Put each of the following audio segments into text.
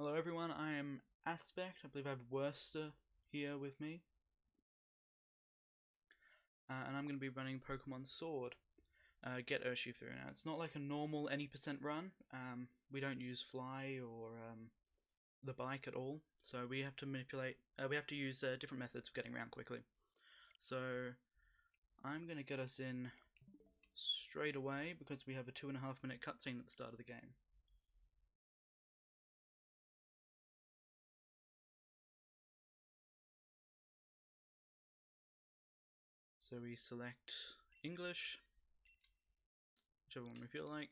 Hello everyone, I am Aspect. I believe I have Worster here with me. And I'm going to be running Pokemon Sword. Get Urshifu. Now, it's not like a normal any % run. We don't use Fly or the bike at all. So we have to use different methods of getting around quickly. So I'm going to get us in straight away because we have a 2.5 minute cutscene at the start of the game. So we select English, whichever one we feel like.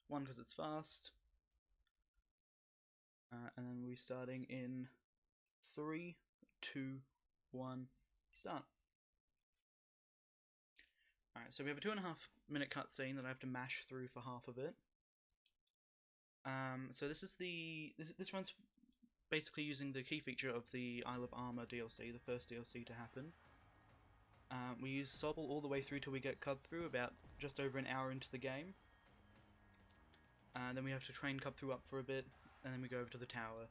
One because it's fast. And then we're starting in 3, 2, 1, start. Alright, so we have a 2.5 minute cutscene that I have to mash through for half of it. So this runs basically using the key feature of the Isle of Armor DLC, the first DLC to happen. We use Sobble all the way through till we get Cubthrough, about just over an hour into the game. Then we have to train Cubthrough up for a bit, and then we go over to the tower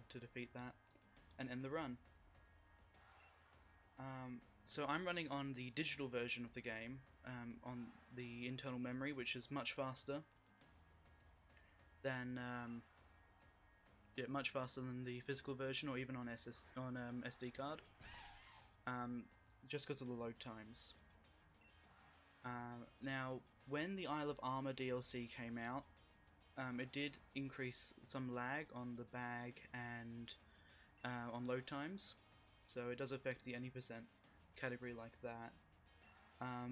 to defeat that, and end the run. So I'm running on the digital version of the game, on the internal memory, which is much faster than the physical version, or even on SD card. Just because of the load times. Now, when the Isle of Armor DLC came out, it did increase some lag on the bag and on load times, so it does affect the any % category like that.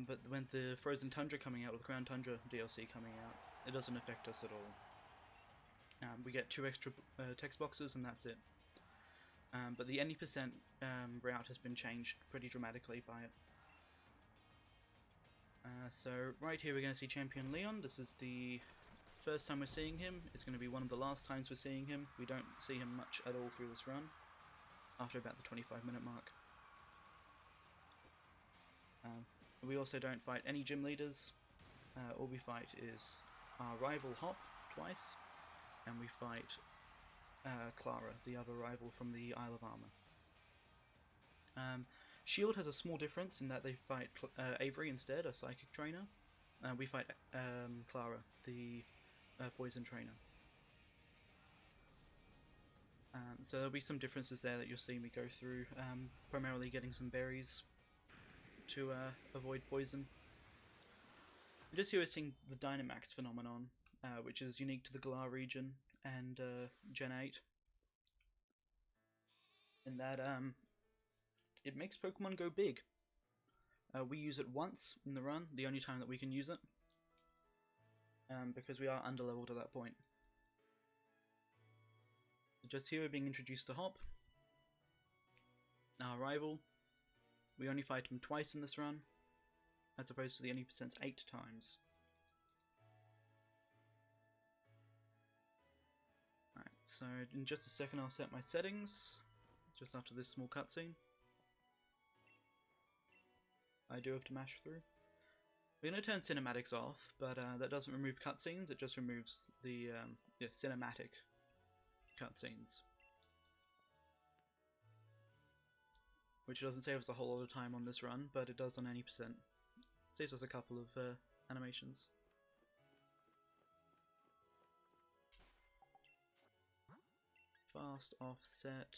But when the Frozen Tundra coming out, or the Crown Tundra DLC coming out, it doesn't affect us at all. We get 2 extra text boxes and that's it. But the any % route has been changed pretty dramatically by it. So right here we're going to see Champion Leon. This is the first time we're seeing him. It's going to be one of the last times we're seeing him. We don't see him much at all through this run, after about the 25-minute mark. We also don't fight any gym leaders. All we fight is our rival Hop twice, and we fight Clara, the other rival from the Isle of Armor. Shield has a small difference in that they fight Avery instead, a psychic trainer. We fight Clara, the poison trainer. So there'll be some differences there that you'll see me go through, primarily getting some berries to avoid poison. Just here we're seeing the Dynamax phenomenon, which is unique to the Galar region and Gen 8. In that it makes Pokemon go big. We use it once in the run, the only time that we can use it, because we are underleveled at that point. Just here we're being introduced to Hop, our rival. We only fight him twice in this run, as opposed to the any % 8 times. Alright, so in just a second I'll set my settings, just after this small cutscene. I do have to mash through. We're going to turn cinematics off, but that doesn't remove cutscenes, it just removes the cinematic cutscenes. Which doesn't save us a whole lot of time on this run, but it does on any %. Saves us a couple of animations. Fast offset.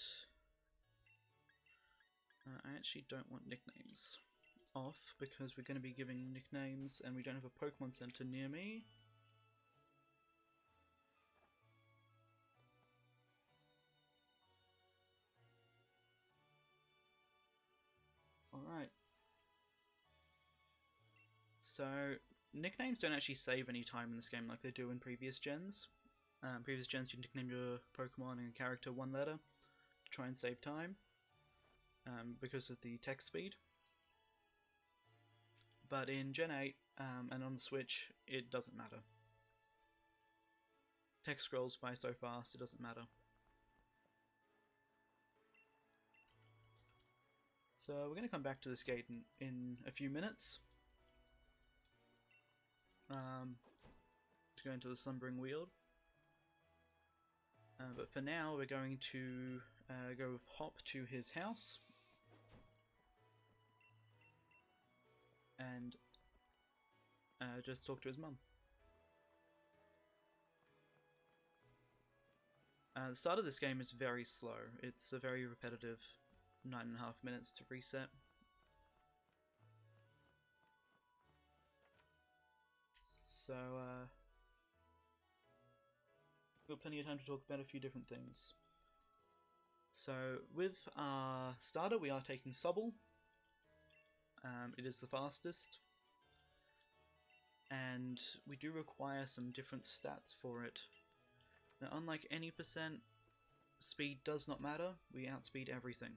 I actually don't want nicknames off because we're going to be giving nicknames and we don't have a Pokemon Center near me. Alright. So, nicknames don't actually save any time in this game like they do in previous gens. Previous gens you can nickname your Pokemon and character one letter to try and save time, because of the text speed. But in Gen 8 and on the Switch, it doesn't matter. Text scrolls by so fast, it doesn't matter. So we're going to come back to this gate in a few minutes. To go into the Slumbering Weald. But for now, we're going to go hop to his house and just talk to his mum. The start of this game is very slow. It's a very repetitive 9.5 minutes to reset. So, we've got plenty of time to talk about a few different things. So, with our starter, we are taking Sobble. It is the fastest. And we do require some different stats for it. Now, unlike any percent, speed does not matter. We outspeed everything,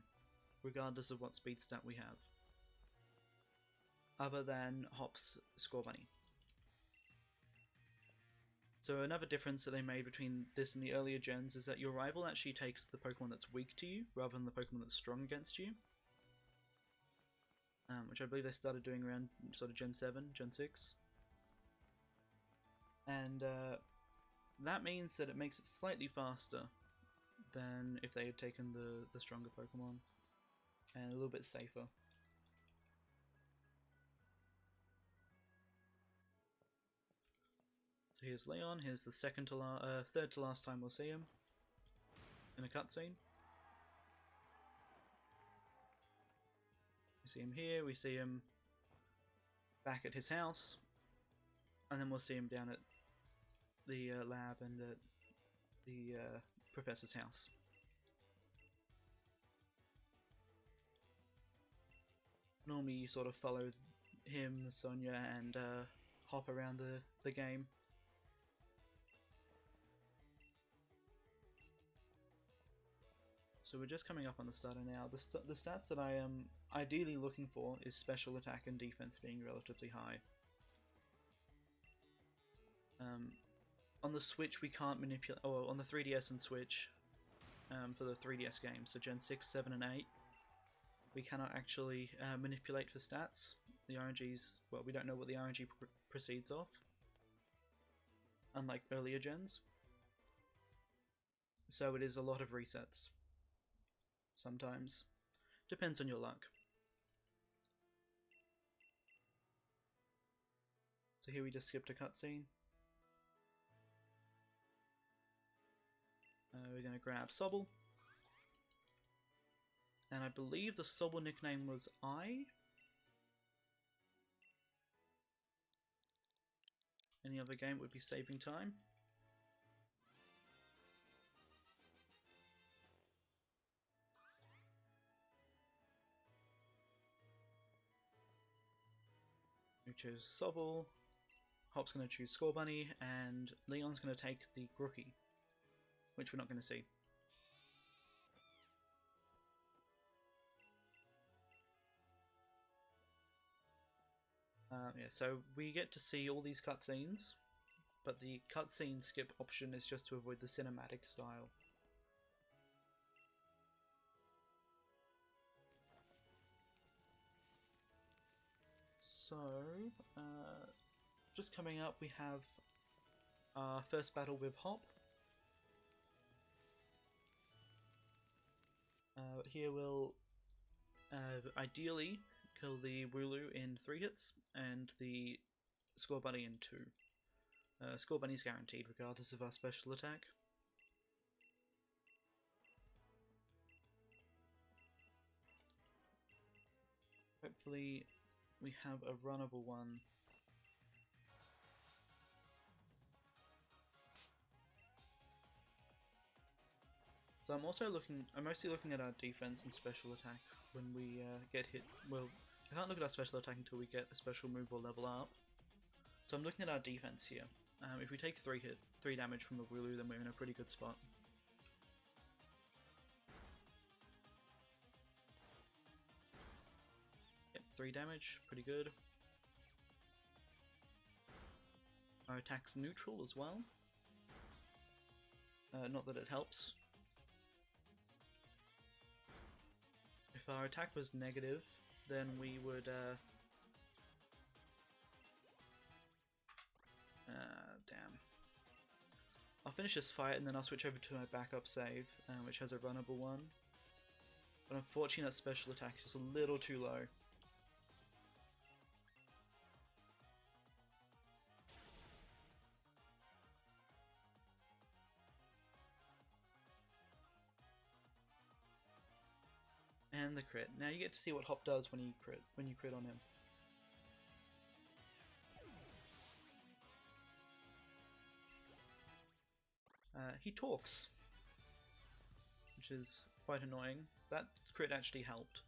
regardless of what speed stat we have. Other than Hop's Score Bunny. So another difference that they made between this and the earlier gens is that your rival actually takes the Pokemon that's weak to you, rather than the Pokemon that's strong against you. Which I believe they started doing around sort of Gen 7, Gen 6. And that means that it makes it slightly faster than if they had taken the stronger Pokemon, and a little bit safer. So here's Leon. Here's the third to last time we'll see him in a cutscene. We see him here. We see him back at his house, and then we'll see him down at the lab and at the professor's house. Normally you sort of follow him, Sonia, and hop around the game. So we're just coming up on the starter now. The stats that I am ideally looking for is special attack and defense being relatively high. On the Switch we can't manipulate, or on the 3DS and Switch, for the 3DS games, so Gen 6, 7 and 8, we cannot actually manipulate for stats. The RNGs, well, we don't know what the RNG proceeds off, unlike earlier gens. So it is a lot of resets. Sometimes. Depends on your luck. So here we just skipped a cutscene. We're going to grab Sobble. And I believe the Sobble nickname was I. Any other game would be saving time. We chose Sobble. Hop's going to choose Score Bunny, and Leon's going to take the Grookey, which we're not going to see. Yeah, so we get to see all these cutscenes, but the cutscene skip option is just to avoid the cinematic style. So, just coming up, we have our first battle with Hop. Here we'll ideally kill the Wooloo in 3 hits and the Score Bunny in 2. Score Bunny's guaranteed regardless of our special attack. Hopefully we have a runnable one. So I'm mostly looking at our defense and special attack when we get hit. Well, I can't look at our special attack until we get a special move or level up. So I'm looking at our defense here. If we take 3 damage from the Wooloo, then we're in a pretty good spot. Yep, 3 damage, pretty good. Our attack's neutral as well. Not that it helps. If our attack was negative, then we would damn. I'll finish this fight and then I'll switch over to my backup save, which has a runnable one. But unfortunately that special attack is just a little too low. And the crit. Now you get to see what Hop does when you crit on him. He talks, which is quite annoying. That crit actually helped.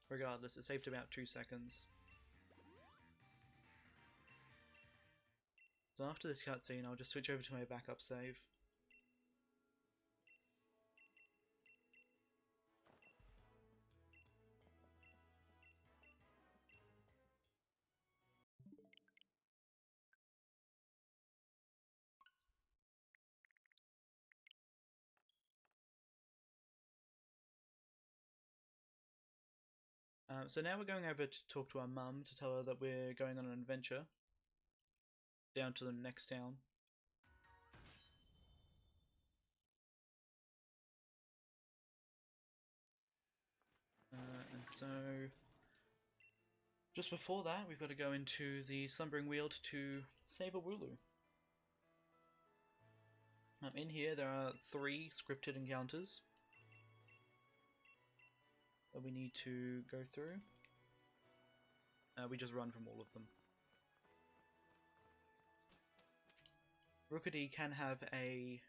Regardless, it saved about 2 seconds. So after this cutscene, I'll just switch over to my backup save. So now we're going over to talk to our mum to tell her that we're going on an adventure down to the next town. And so, just before that, we've got to go into the Slumbering Weald to save a Wooloo. In here, there are 3 scripted encounters that we need to go through. We just run from all of them. Rookedy can have a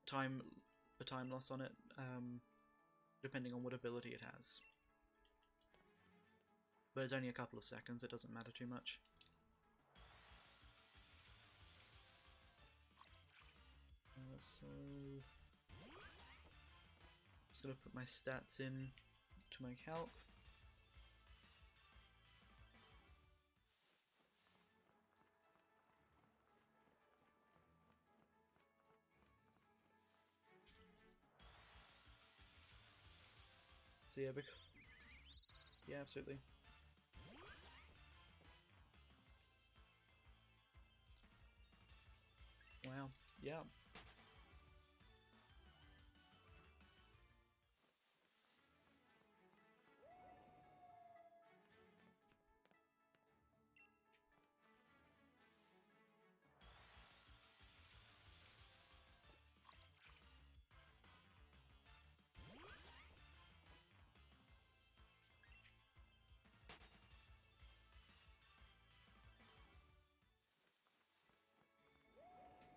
time loss on it, depending on what ability it has. But it's only a couple of seconds, it doesn't matter too much. So just gonna put my stats in to my calc. So yeah, absolutely. Wow, yeah.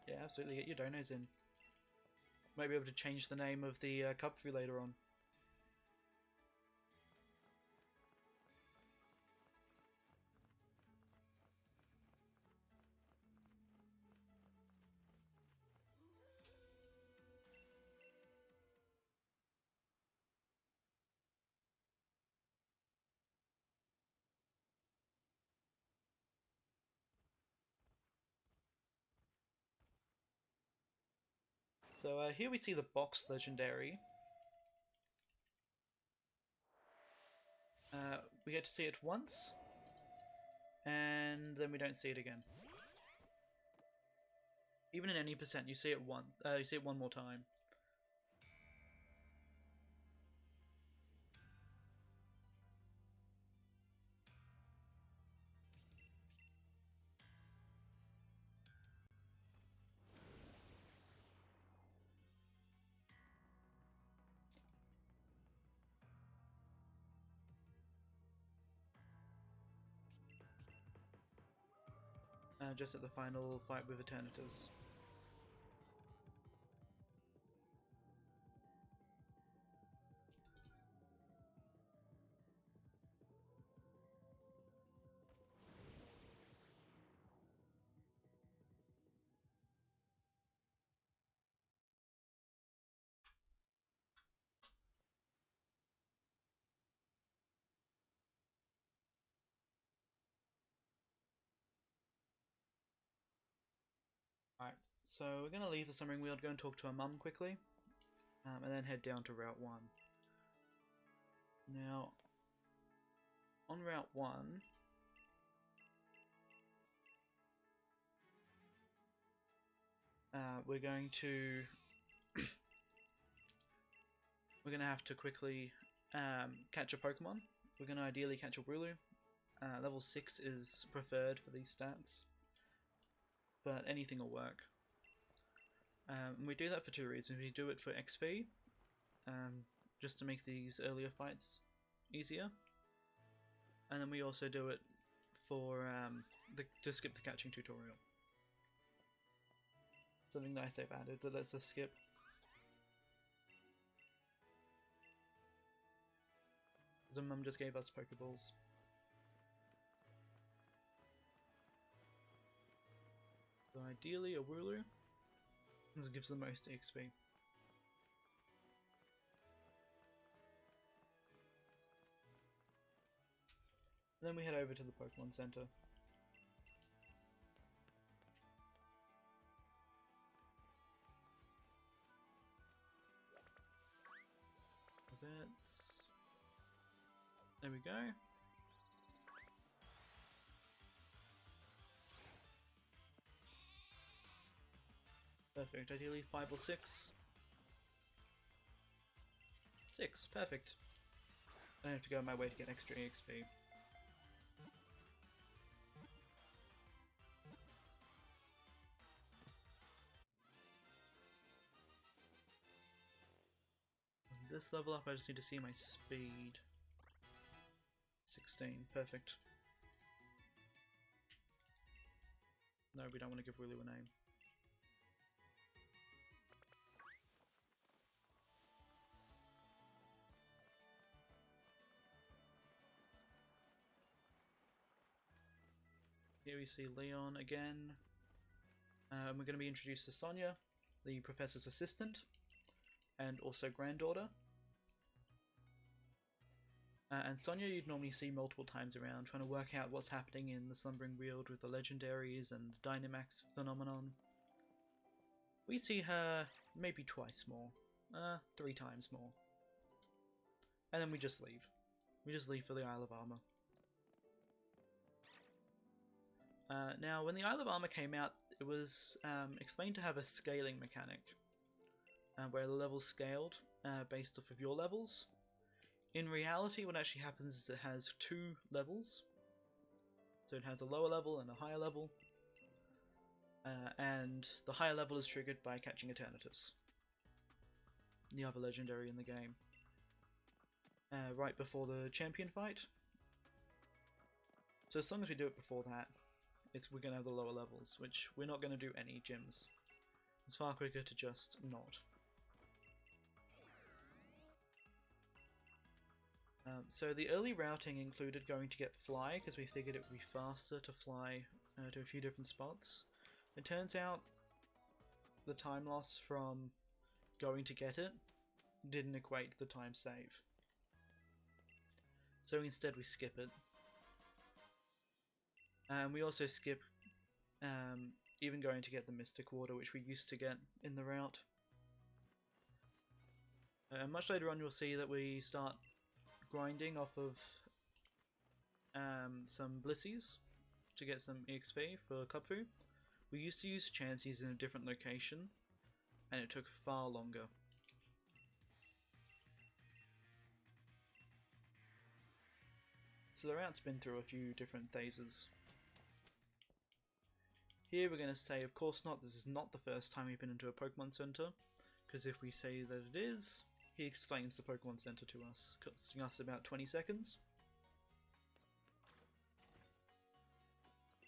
Yeah, absolutely, get your donos in. Might be able to change the name of the cup for you later on. So here we see the box legendary. We get to see it once, and then we don't see it again. Even in any percent, you see it one more time. Just at the final fight with Eternatus. Alright, so we're going to leave the Slumbering Weald, go and talk to our mum quickly, and then head down to Route 1. Now, on Route 1, we're going to have to quickly catch a Pokemon. We're going to ideally catch a Wooloo. Level 6 is preferred for these stats, but anything will work. And we do that for two reasons. We do it for XP, just to make these earlier fights easier, and then we also do it for to skip the catching tutorial. Something nice they've added that lets us skip. So Mum just gave us Pokeballs. So ideally a Wooloo. This gives the most XP. Then we head over to the Pokemon Center. Events. There we go. Perfect. Ideally 5 or 6. 6. Perfect. I don't have to go my way to get extra EXP. This level up, I just need to see my speed. 16. Perfect. No, we don't want to give Wooloo a name. Here we see Leon again. We're going to be introduced to Sonia, the professor's assistant, and also granddaughter. And Sonia you'd normally see multiple times around, trying to work out what's happening in the Slumbering Weald with the legendaries and the Dynamax phenomenon. We see her maybe twice more. 3 times more. And then we just leave. We just leave for the Isle of Armor. Now, when the Isle of Armor came out, it was explained to have a scaling mechanic, where the levels scaled based off of your levels. In reality, what actually happens is it has 2 levels. So it has a lower level and a higher level. And the higher level is triggered by catching Eternatus, the other legendary in the game, right before the champion fight. So as long as we do it before that, we're going to have the lower levels, which we're not going to do any gyms. It's far quicker to just not. So the early routing included going to get Fly, because we figured it would be faster to fly to a few different spots. It turns out the time loss from going to get it didn't equate to the time save. So instead we skip it. And we also skip even going to get the Mystic Water, which we used to get in the route. Much later on you'll see that we start grinding off of some Blissies to get some EXP for Kubfu. We used to use Chanseys in a different location, and it took far longer. So the route's been through a few different phases. Here we're going to say, of course not, this is not the first time we've been into a Pokemon Center, because if we say that it is, he explains the Pokemon Center to us, costing us about 20 seconds.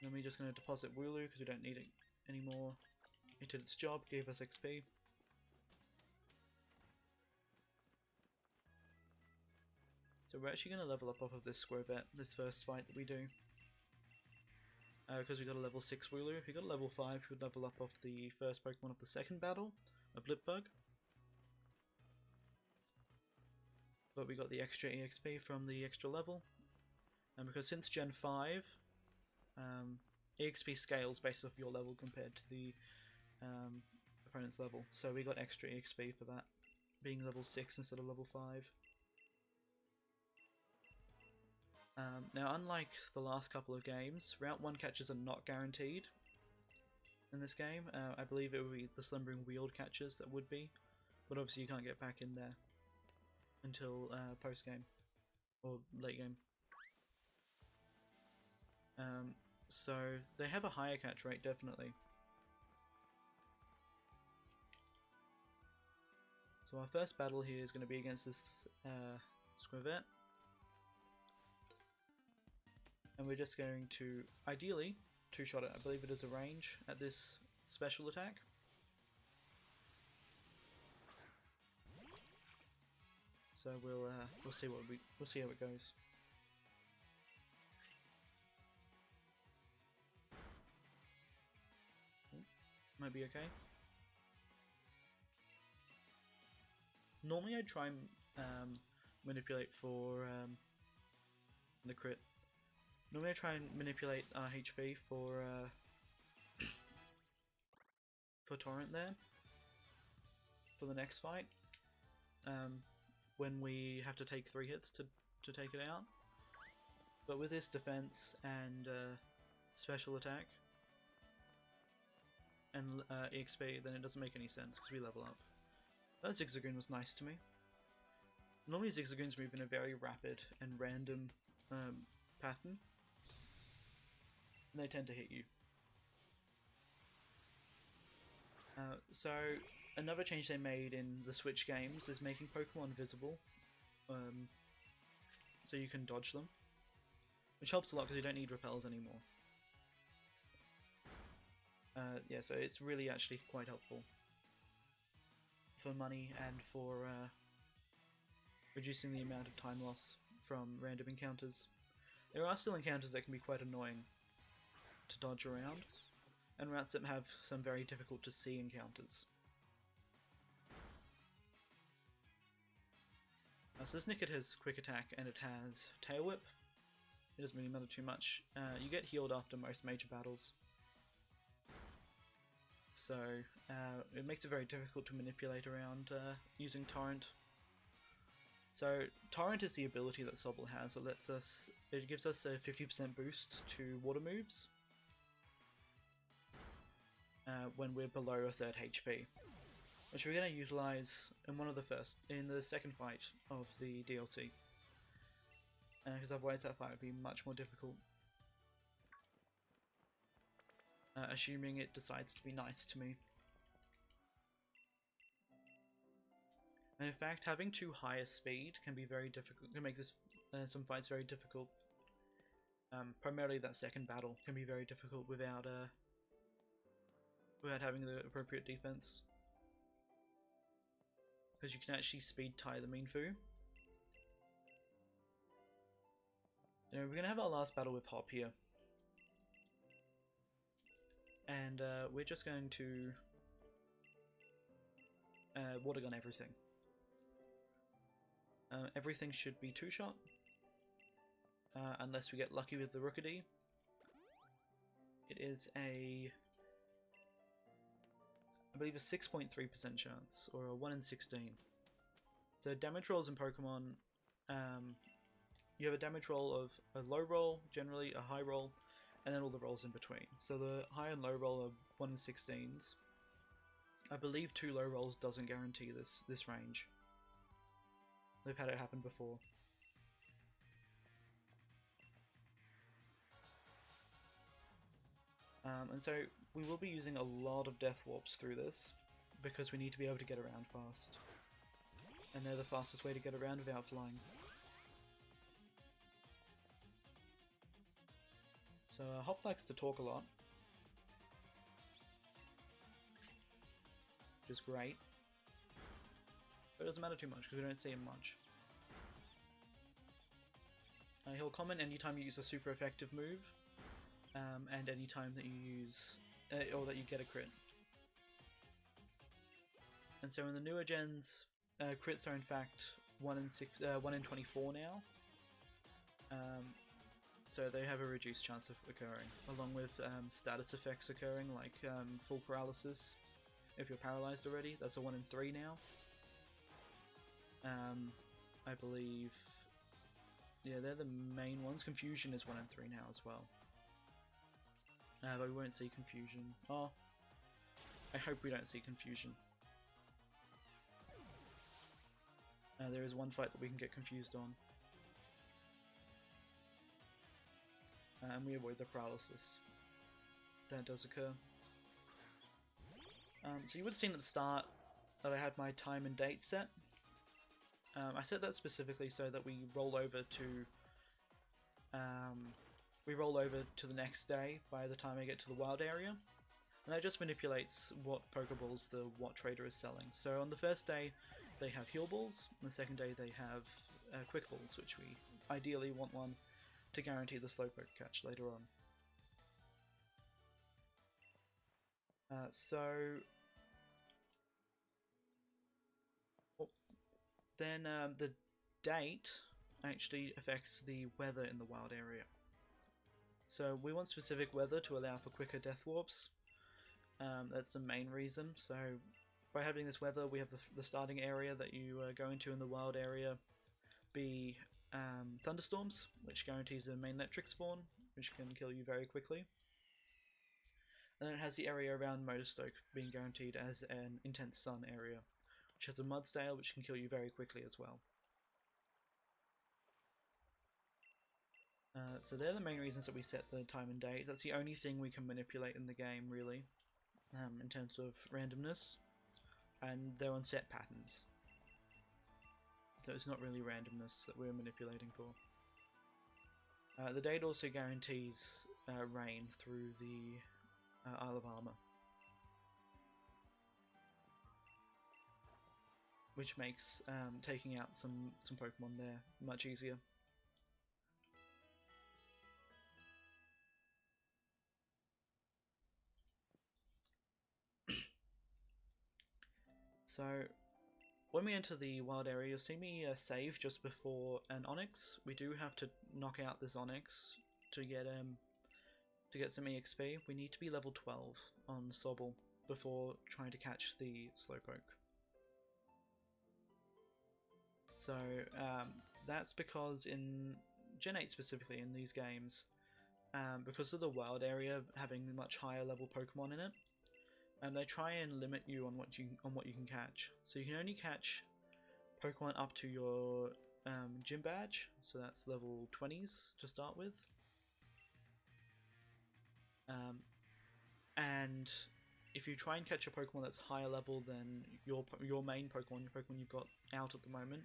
Then we're just going to deposit Wooloo because we don't need it anymore. It did its job, gave us XP. So we're actually going to level up off of this Squirvet, this first fight that we do. Because we got a level 6 Wooloo. If we got a level 5, we would level up off the first Pokemon of the second battle, a Blipbug. But we got the extra EXP from the extra level. And because since Gen 5, EXP scales based off your level compared to the opponent's level. So we got extra EXP for that, being level 6 instead of level 5. Now, unlike the last couple of games, Route 1 catches are not guaranteed in this game. I believe it would be the Slumbering Weald catches that would be, but obviously you can't get back in there until post-game, or late game. So they have a higher catch rate, definitely. So our first battle here is going to be against this Squivet. And we're just going to, ideally, two-shot it. I believe it is a range at this special attack. So we'll see we'll see how it goes. Might be okay. Normally I'd try and manipulate for the crit. Normally I try and manipulate HP for Torrent there for the next fight. When we have to take 3 hits to take it out. But with this defense and special attack and EXP, then it doesn't make any sense because we level up. That Zigzagoon was nice to me. Normally Zigzagoons move in a very rapid and random pattern, and they tend to hit you. So another change they made in the Switch games is making Pokemon visible, so you can dodge them, which helps a lot because you don't need repels anymore. Yeah, so it's really actually quite helpful for money and for reducing the amount of time loss from random encounters. There are still encounters that can be quite annoying to dodge around, and routes that have some very difficult to see encounters. So this Nickit has Quick Attack and it has Tail Whip. It doesn't really matter too much. You get healed after most major battles. So it makes it very difficult to manipulate around using Torrent. So Torrent is the ability that Sobble has. It gives us a 50% boost to water moves when we're below a third HP, which we're going to utilize in the second fight of the DLC, because otherwise that fight would be much more difficult. Assuming it decides to be nice to me. And in fact, having too high a speed can be very difficult. Can make this some fights very difficult. Primarily, that second battle can be very difficult without having the appropriate defense, because you can actually speed tie the Mienfoo. We're gonna have our last battle with Hop here. And we're just going to Water Gun everything. Everything should be 2-shot, unless we get lucky with the Rookidee. It is I believe a 6.3% chance, or a 1 in 16. So damage rolls in Pokemon, you have a damage roll of a low roll, generally a high roll, and then all the rolls in between. So the high and low roll are 1 in 16s. I believe 2 low rolls doesn't guarantee this range. They've had it happen before. And so we will be using a lot of Death Warps through this, because we need to be able to get around fast. And they're the fastest way to get around without flying. So Hop likes to talk a lot, which is great, but it doesn't matter too much because we don't see him much. He'll comment anytime you use a super effective move, and anytime that you use, or that you get a crit. And so in the newer gens, crits are in fact 1 in 24 now. So they have a reduced chance of occurring, along with status effects occurring, like full paralysis. If you're paralyzed already, that's a 1 in 3 now. I believe Yeah, they're the main ones. Confusion is 1 and 3 now as well. But we won't see Confusion. Oh, I hope we don't see Confusion. There is one fight that we can get confused on. And we avoid the paralysis. That does occur. So you would have seen at the start that I had my time and date set. I set that specifically so that we roll over to the next day by the time I get to the wild area. And that just manipulates what Pokeballs the what trader is selling. So on the first day they have heal balls, on the second day they have quick balls, which we ideally want one to guarantee the Slowpoke catch later on. Then the date actually affects the weather in the wild area. So we want specific weather to allow for quicker death warps. That's the main reason. So by having this weather, we have the starting area that you go into in the wild area be thunderstorms, which guarantees a main electric spawn, which can kill you very quickly. And then it has the area around Motorstoke being guaranteed as an intense sun area, which has a Mudstale, which can kill you very quickly as well. So they're the main reasons that we set the time and date. That's the only thing we can manipulate in the game, really, in terms of randomness. And they're on set patterns. So it's not really randomness that we're manipulating for. The date also guarantees rain through the Isle of Armor, which makes taking out some Pokemon there much easier. So when we enter the wild area, you'll see me save just before an Onix. We do have to knock out this Onix to get some EXP. We need to be level 12 on Sobble before trying to catch the Slowpoke. So that's because in Gen 8 specifically, in these games, because of the wild area having much higher level Pokemon in it, they try and limit you on what you can catch. So you can only catch Pokemon up to your gym badge, so that's level 20s to start with. And if you try and catch a Pokemon that's higher level than your main Pokemon, your Pokemon you've got out at the moment,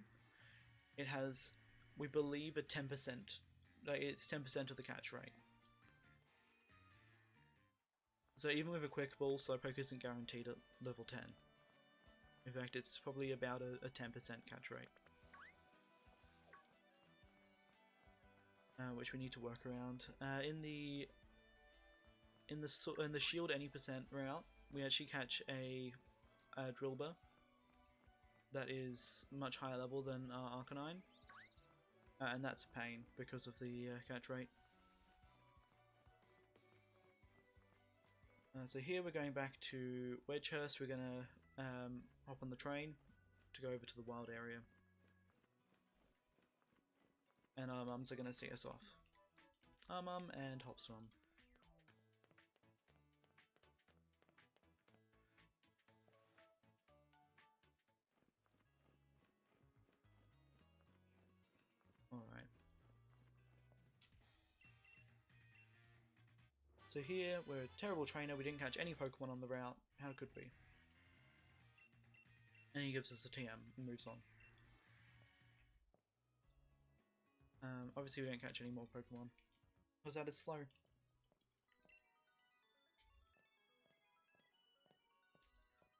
it has, we believe, a 10%. It's 10% of the catch rate. So even with a Quick Ball, Slowpoke isn't guaranteed at level 10. In fact, it's probably about a 10% catch rate, which we need to work around. In the Shield any percent route, we actually catch a Drillbur that is much higher level than our Arcanine, and that's a pain because of the catch rate. So here we're going back to Wedgehurst. We're going to hop on the train to go over to the wild area. And our mums are going to see us off. Our mum and Hop's mum. Alright. So here, we're a terrible trainer, we didn't catch any Pokemon on the route. How could we? And he gives us a TM and moves on. Obviously we don't catch any more Pokemon, because that is slow.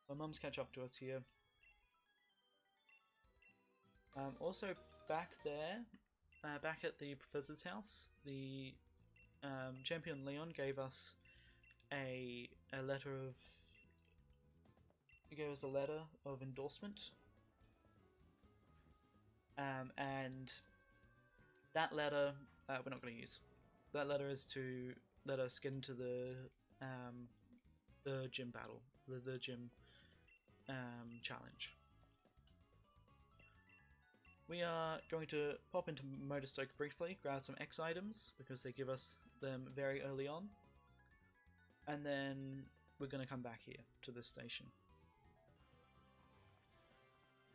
Our mums catch up to us here. Also back there, back at the professor's house, the Champion Leon gave us a letter of... He gave us a letter of endorsement. And that letter we're not going to use. That letter is to let us get into the gym battle, the gym challenge. We are going to pop into Motorstoke briefly, grab some X items, because they give us them very early on. And then we're going to come back here to this station.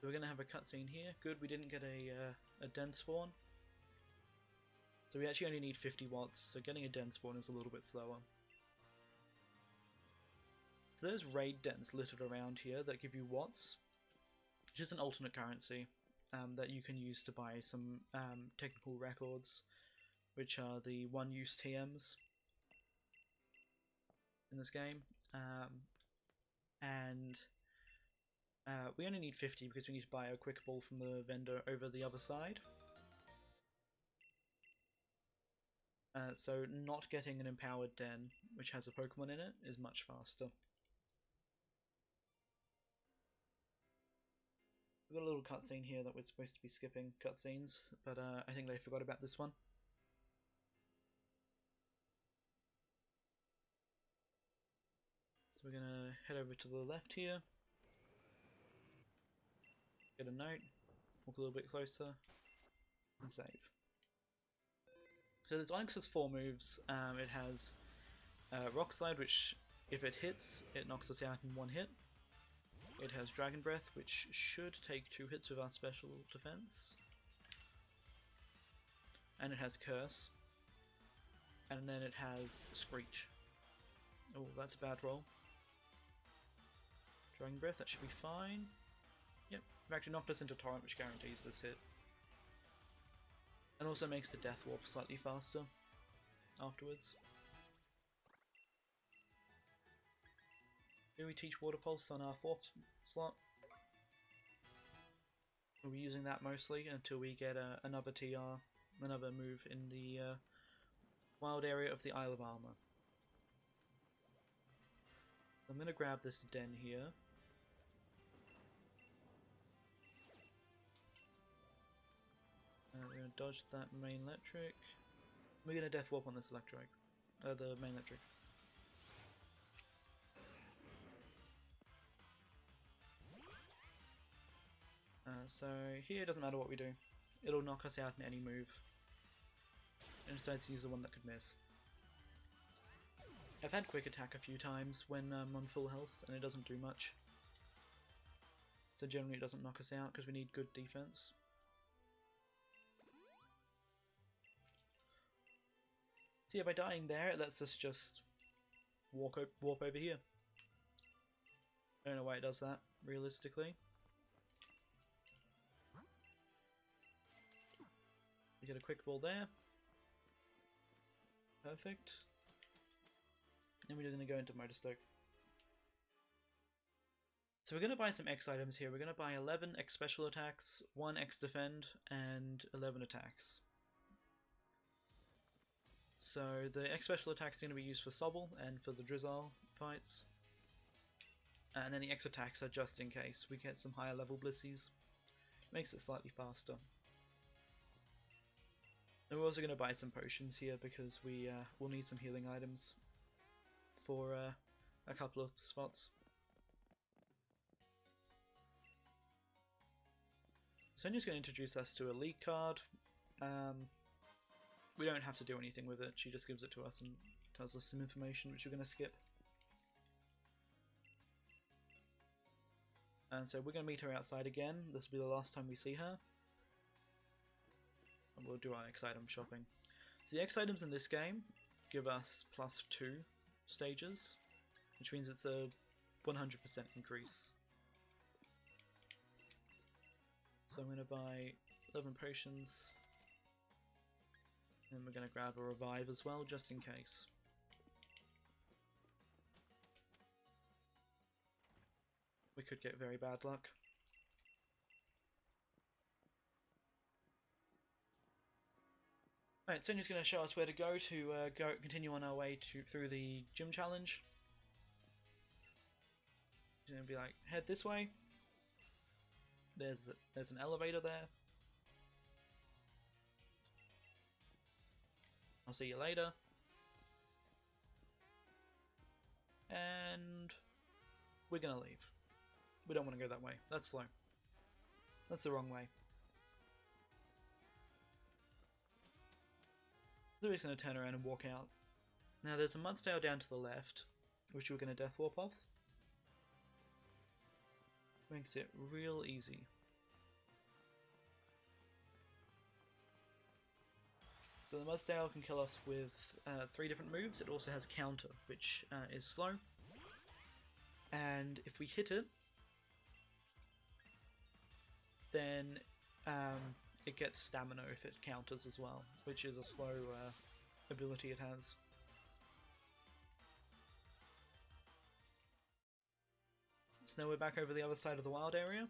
So we're going to have a cutscene here. Good, we didn't get a den spawn. So we actually only need 50 watts, so getting a den spawn is a little bit slower. So there's raid dens littered around here that give you watts, which is an alternate currency that you can use to buy some technical records, which are the one-use TMs in this game. We only need 50 because we need to buy a quick ball from the vendor over the other side. So not getting an empowered den, which has a Pokemon in it, is much faster. We've got a little cutscene here that we're supposed to be skipping cutscenes, but I think they forgot about this one. So we're gonna head over to the left here, get a note, walk a little bit closer, and save. So this Onix has 4 moves. It has Rock Slide, which if it hits, it knocks us out in 1 hit. It has Dragon Breath, which should take 2 hits with our special defense. And it has Curse. And then it has Screech. Oh, that's a bad roll. Dragon Breath, that should be fine. Yep, it actually knocked us into Torrent, which guarantees this hit. And also makes the Death Warp slightly faster afterwards. Here we teach Water Pulse on our 4th slot. We'll be using that mostly until we get another TR, another move in the wild area of the Isle of Armor. I'm going to grab this den here. We're going to dodge that main electric. We're going to Death Warp on this electric. The main electric. So here it doesn't matter what we do. It'll knock us out in any move. And it decides to use the one that could miss. I've had Quick Attack a few times when I'm on full health and it doesn't do much. So generally it doesn't knock us out because we need good defense. So yeah, by dying there, it lets us just warp over here. I don't know why it does that, realistically. We get a quick ball there. Perfect. And we're going to go into Motorstoke. So we're going to buy some X items here. We're going to buy 11 X special attacks, 1 X defend, and 11 attacks. So the X special attack is going to be used for Sobble and for the Drizzle fights. And then the X attacks are just in case we get some higher level Blissies. Makes it slightly faster. And we're also going to buy some potions here because we will need some healing items for a couple of spots. Sonia's going to introduce us to a league card. We don't have to do anything with it, she just gives it to us and tells us some information which we're going to skip. And so we're going to meet her outside again. This will be the last time we see her. And we'll do our X item shopping. So the X items in this game give us +2 stages, which means it's a 100% increase. So I'm going to buy 11 potions. And we're going to grab a revive as well, just in case. We could get very bad luck. Alright, Sonia's going to show us where to go continue on our way through the gym challenge. She's going to be like, head this way. There's an elevator there. I'll see you later. And we're gonna leave. We don't want to go that way. That's slow. That's the wrong way. So we're just going to turn around and walk out. Now there's a Mudsdale down to the left, which we're going to Death Warp off. Makes it real easy. So the Mudsdale can kill us with 3 different moves. It also has counter, which is slow. And if we hit it, then it gets stamina if it counters as well, which is a slow ability it has. So now we're back over the other side of the wild area.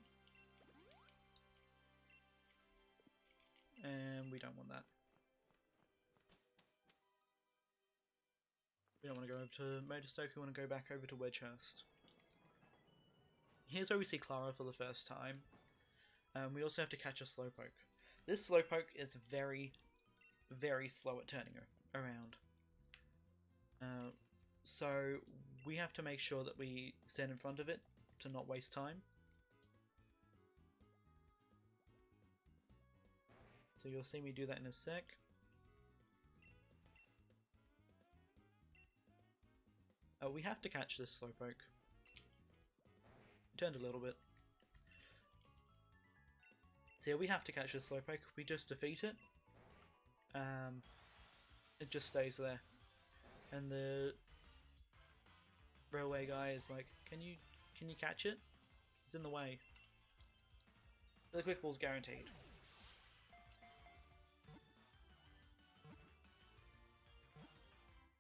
And we don't want that. We don't want to go over to Motorstoke, we want to go back over to Wedgehurst. Here's where we see Clara for the first time. We also have to catch a Slowpoke. This Slowpoke is very, very slow at turning around. So we have to make sure that we stand in front of it to not waste time. So you'll see me do that in a sec. We have to catch this Slowpoke. Turned a little bit. So yeah, we have to catch this Slowpoke. We just defeat it. It just stays there. And the railway guy is like, can you catch it? It's in the way. The quick ball's guaranteed.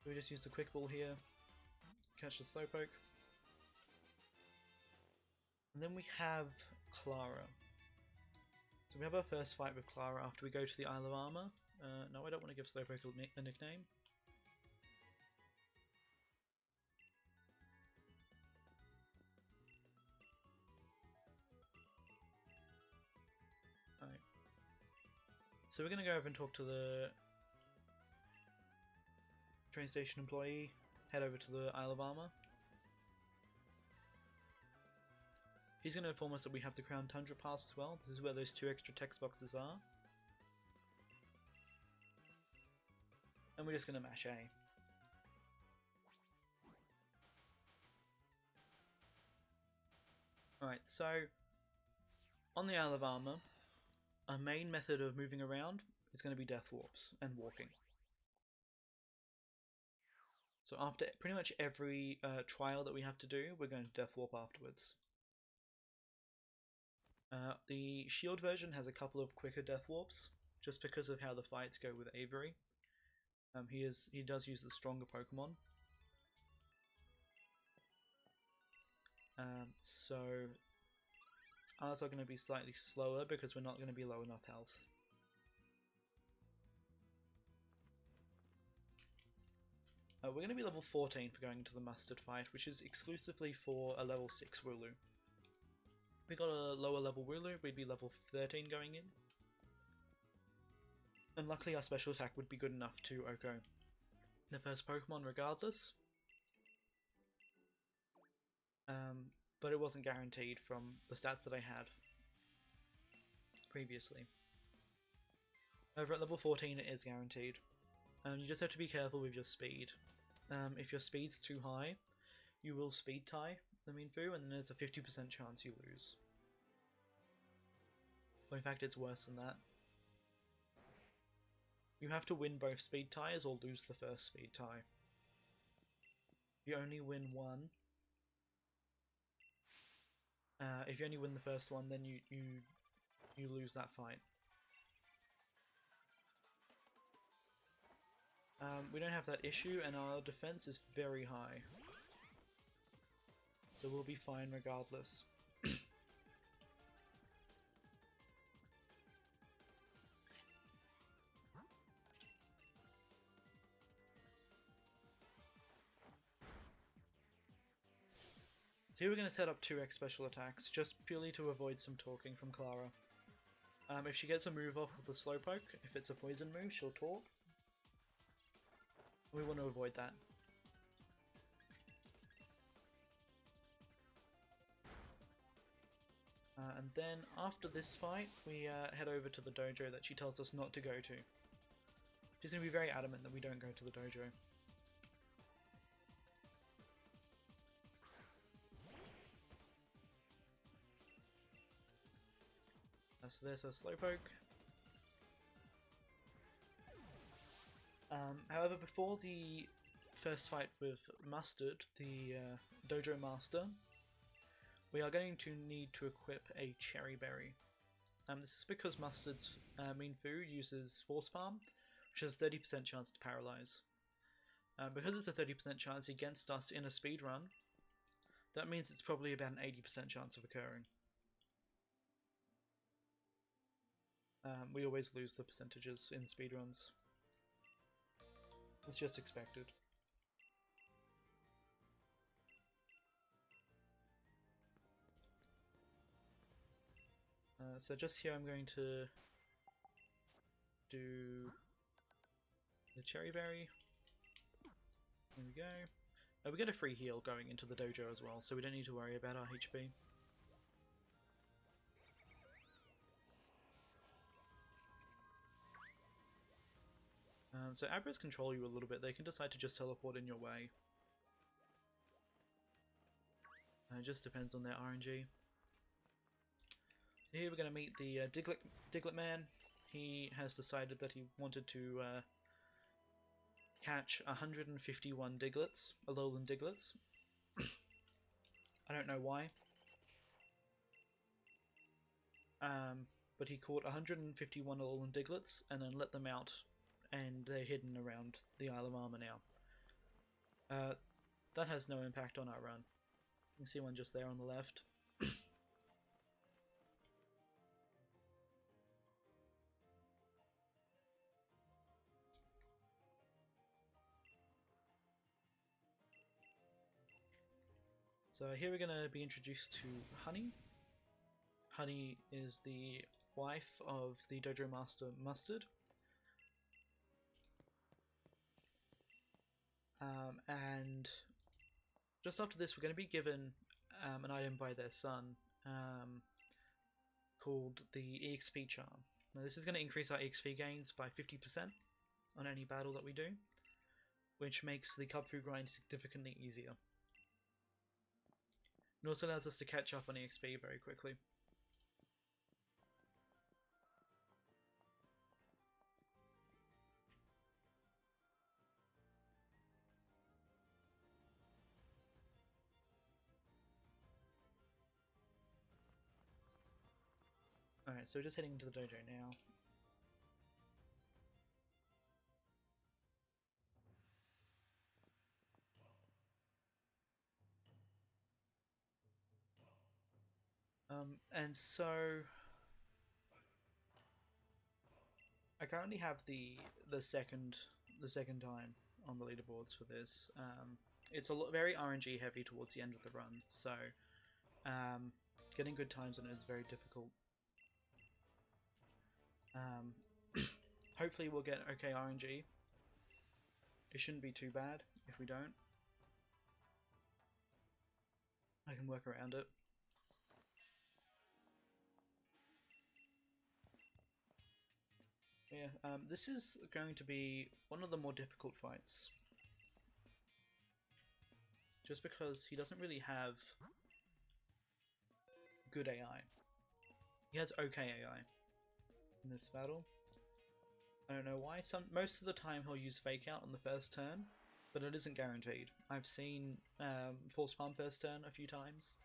We just use the quick ball here. Catch the Slowpoke. And then we have Clara. So we have our first fight with Clara after we go to the Isle of Armor. No, I don't want to give Slowpoke a nickname. Alright. So we're going to go over and talk to the train station employee. Head over to the Isle of Armor. He's going to inform us that we have the Crown Tundra Pass as well. This is where those 2 extra text boxes are. And we're just going to mash A. Alright, so on the Isle of Armor, our main method of moving around is going to be Death Warps and walking. So after pretty much every trial that we have to do, we're going to Death Warp afterwards. The Shield version has a couple of quicker Death Warps, just because of how the fights go with Avery. He does use the stronger Pokemon. So ours are going to be slightly slower because we're not going to be low enough health. We're going to be level 14 for going into the Mustard fight, which is exclusively for a level 6 Wooloo. If we got a lower level Wooloo, we'd be level 13 going in. And luckily our special attack would be good enough to OHKO the first Pokemon regardless. But it wasn't guaranteed from the stats that I had previously. Over at level 14 it is guaranteed. You just have to be careful with your speed. If your speed's too high, you will speed tie the Mienfoo, and then there's a 50% chance you lose. But in fact, it's worse than that. You have to win both speed ties or lose the first speed tie. If you only win one, if you only win the first one, then you lose that fight. We don't have that issue, and our defense is very high. So we'll be fine regardless. So here we're going to set up 2x special attacks, just purely to avoid some talking from Clara. If she gets a move off with the Slowpoke, if it's a poison move, she'll talk. We want to avoid that. And then after this fight, we head over to the dojo that she tells us not to go to. She's going to be very adamant that we don't go to the dojo. So there's our Slowpoke. However, before the first fight with Mustard, the dojo master, we are going to need to equip a Cherry Berry. This is because Mustard's main food uses Force Palm, which has a 30% chance to paralyze. Because it's a 30% chance against us in a speed run, that means it's probably about an 80% chance of occurring. We always lose the percentages in speedruns. It's just expected. So just here I'm going to do the Cherry Berry. There we go. We get a free heal going into the dojo as well, so we don't need to worry about our HP. So Abras control you a little bit. They can decide to just teleport in your way. It just depends on their RNG. Here we're going to meet the Diglett Man. He has decided that he wanted to catch 151 Diglets, Alolan Diglets. I don't know why. But he caught 151 Alolan Diglets and then let them out, and they're hidden around the Isle of Armor now. That has no impact on our run. You can see one just there on the left. So here we're going to be introduced to Honey. Honey is the wife of the Dojo Master Mustard. And just after this we're going to be given an item by their son called the EXP Charm. Now this is going to increase our EXP gains by 50% on any battle that we do, which makes the Cubfu grind significantly easier. It also allows us to catch up on EXP very quickly. Alright, so we're just heading into the dojo now. And so I currently have the second time on the leaderboards for this. It's very RNG heavy towards the end of the run, so getting good times on it is very difficult. Hopefully we'll get okay RNG. It shouldn't be too bad if we don't. I can work around it. Yeah, this is going to be one of the more difficult fights. Just because he doesn't really have good AI. He has okay AI in this battle. I don't know why. Most of the time he'll use Fake Out on the first turn, but it isn't guaranteed. I've seen Force Palm first turn a few times.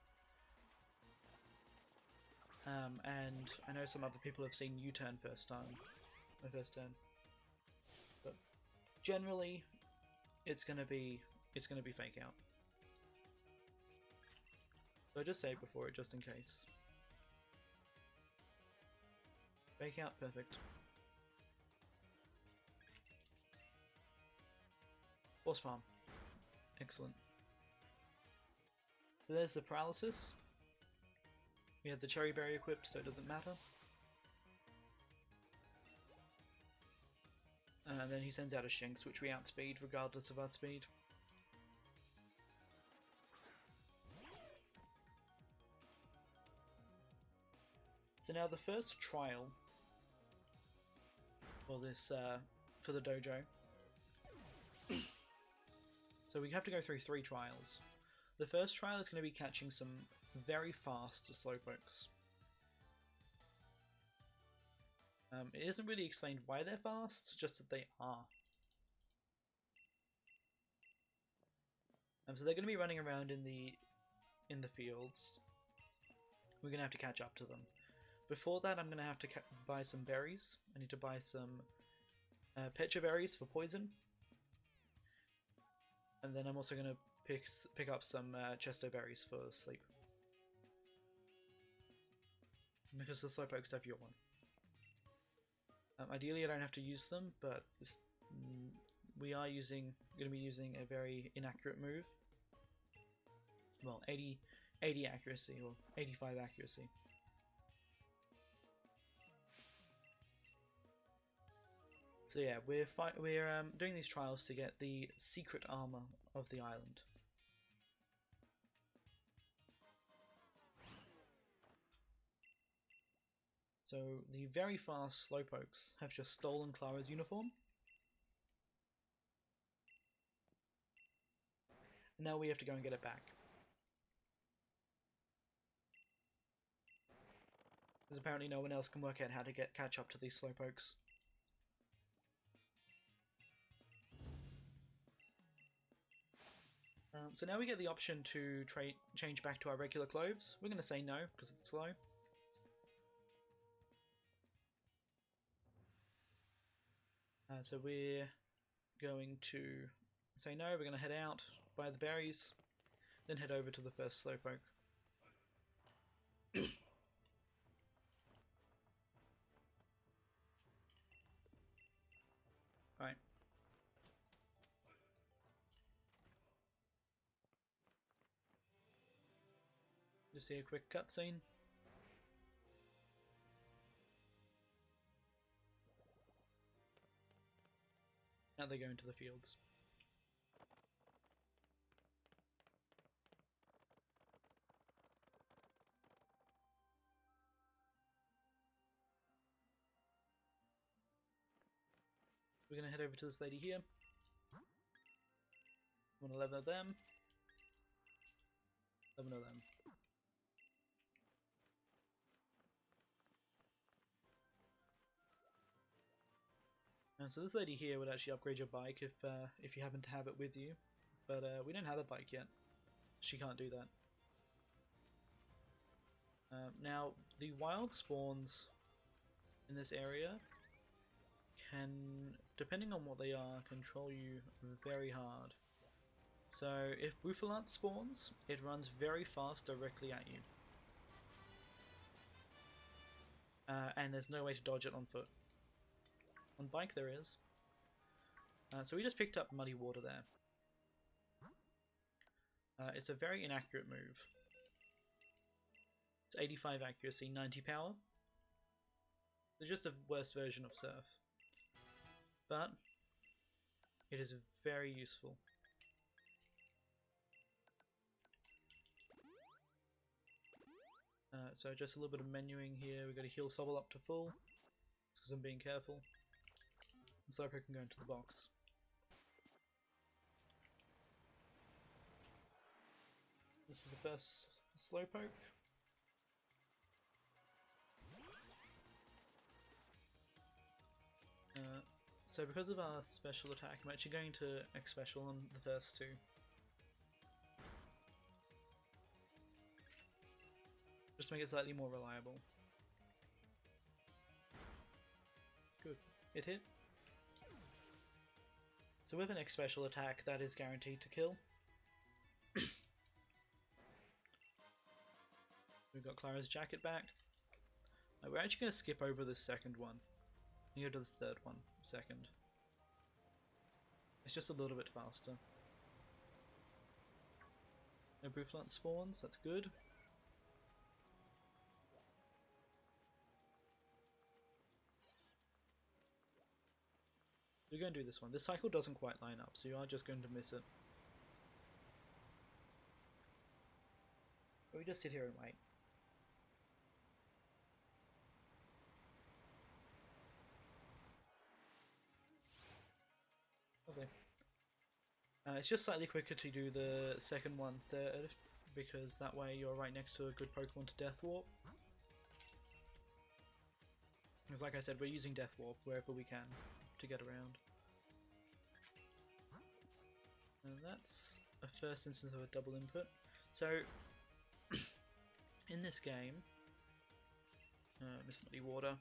And I know some other people have seen U-turn first turn. But generally it's gonna be Fake Out. So I just saved before it just in case. Fake Out, perfect. Force Palm. Excellent. So there's the paralysis. We have the Cherry Berry equipped, so it doesn't matter. And then he sends out a Shinx, which we outspeed regardless of our speed. So now the first trial for this for the dojo. So we have to go through 3 trials. The first trial is going to be catching some very fast slowpokes. It isn't really explained why they're fast, just that they are. So they're going to be running around in the fields. We're going to have to catch up to them. Before that, I'm going to have to buy some berries. I need to buy some pecha berries for poison. And then I'm also going to pick up some chesto berries for sleep. Because the slowpokes have yawn. Ideally I don't have to use them, but we are going to be using a very inaccurate move. Well, 80 accuracy, or 85 accuracy. So yeah, we're doing these trials to get the secret armor of the island. So the very fast slowpokes have just stolen Clara's uniform. And now we have to go and get it back. Because apparently no one else can work out how to catch up to these slowpokes. So now we get the option to change back to our regular clothes. We're going to say no, because it's slow. So we're going to say no, we're going to head out, buy the berries, then head over to the first slowpoke. Right. Just see a quick cutscene. Now they go into the fields. We're going to head over to this lady here. Want to level them. Level them. So this lady here would actually upgrade your bike if you happen to have it with you, but we don't have a bike yet. She can't do that. Now the wild spawns in this area can, depending on what they are, control you very hard. So if Buffalant spawns, it runs very fast directly at you. And there's no way to dodge it on foot. On bike there is. So we just picked up Muddy Water there. It's a very inaccurate move. It's 85 accuracy, 90 power. It's just a worse version of Surf. But it is very useful. So just a little bit of menuing here. We've got to heal Sobble up to full. It's because I'm being careful. And Slowpoke can go into the box. This is the first Slowpoke. So because of our special attack, I'm actually going to X-Special on the first two. Just to make it slightly more reliable. Good. It hit. So with an X-Special attack, that is guaranteed to kill. We've got Clara's jacket back. We're actually going to skip over the second one. And go to the third one second. It's just a little bit faster. No Buffalant spawns, that's good. We're going to do this one. This cycle doesn't quite line up, so you are just going to miss it. But we just sit here and wait. It's just slightly quicker to do the second one third, because that way you're right next to a good Pokemon to Death Warp. Because like I said, we're using Death Warp wherever we can to get around. And that's a first instance of a double input. So, in this game, Miss Muddy Water.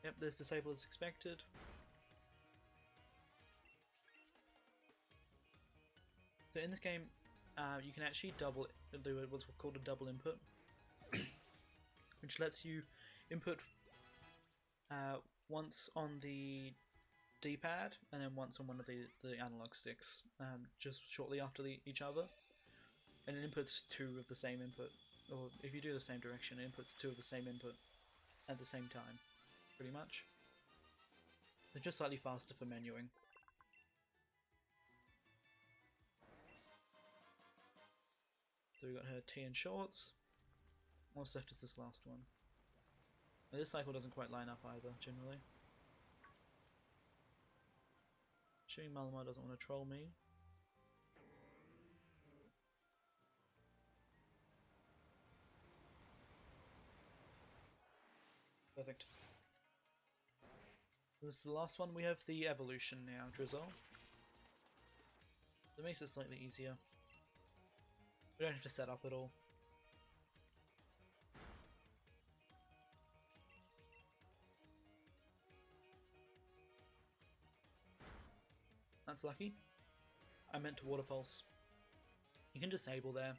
Yep, there's disable as expected. So in this game, you can actually do what's called a double input, which lets you input once on the D-pad and then once on one of the analog sticks, just shortly after each other, and it inputs two of the same input, or if you do the same direction, it inputs two of the same input at the same time, pretty much. They're just slightly faster for menuing. So we got her T and shorts. What's left is this last one. Now this cycle doesn't quite line up either, generally. Assuming Malamar doesn't want to troll me. Perfect. This is the last one. We have the evolution now, Drizzle. That makes it slightly easier. We don't have to set up at all. That's lucky. I meant to Water Pulse. You can disable there,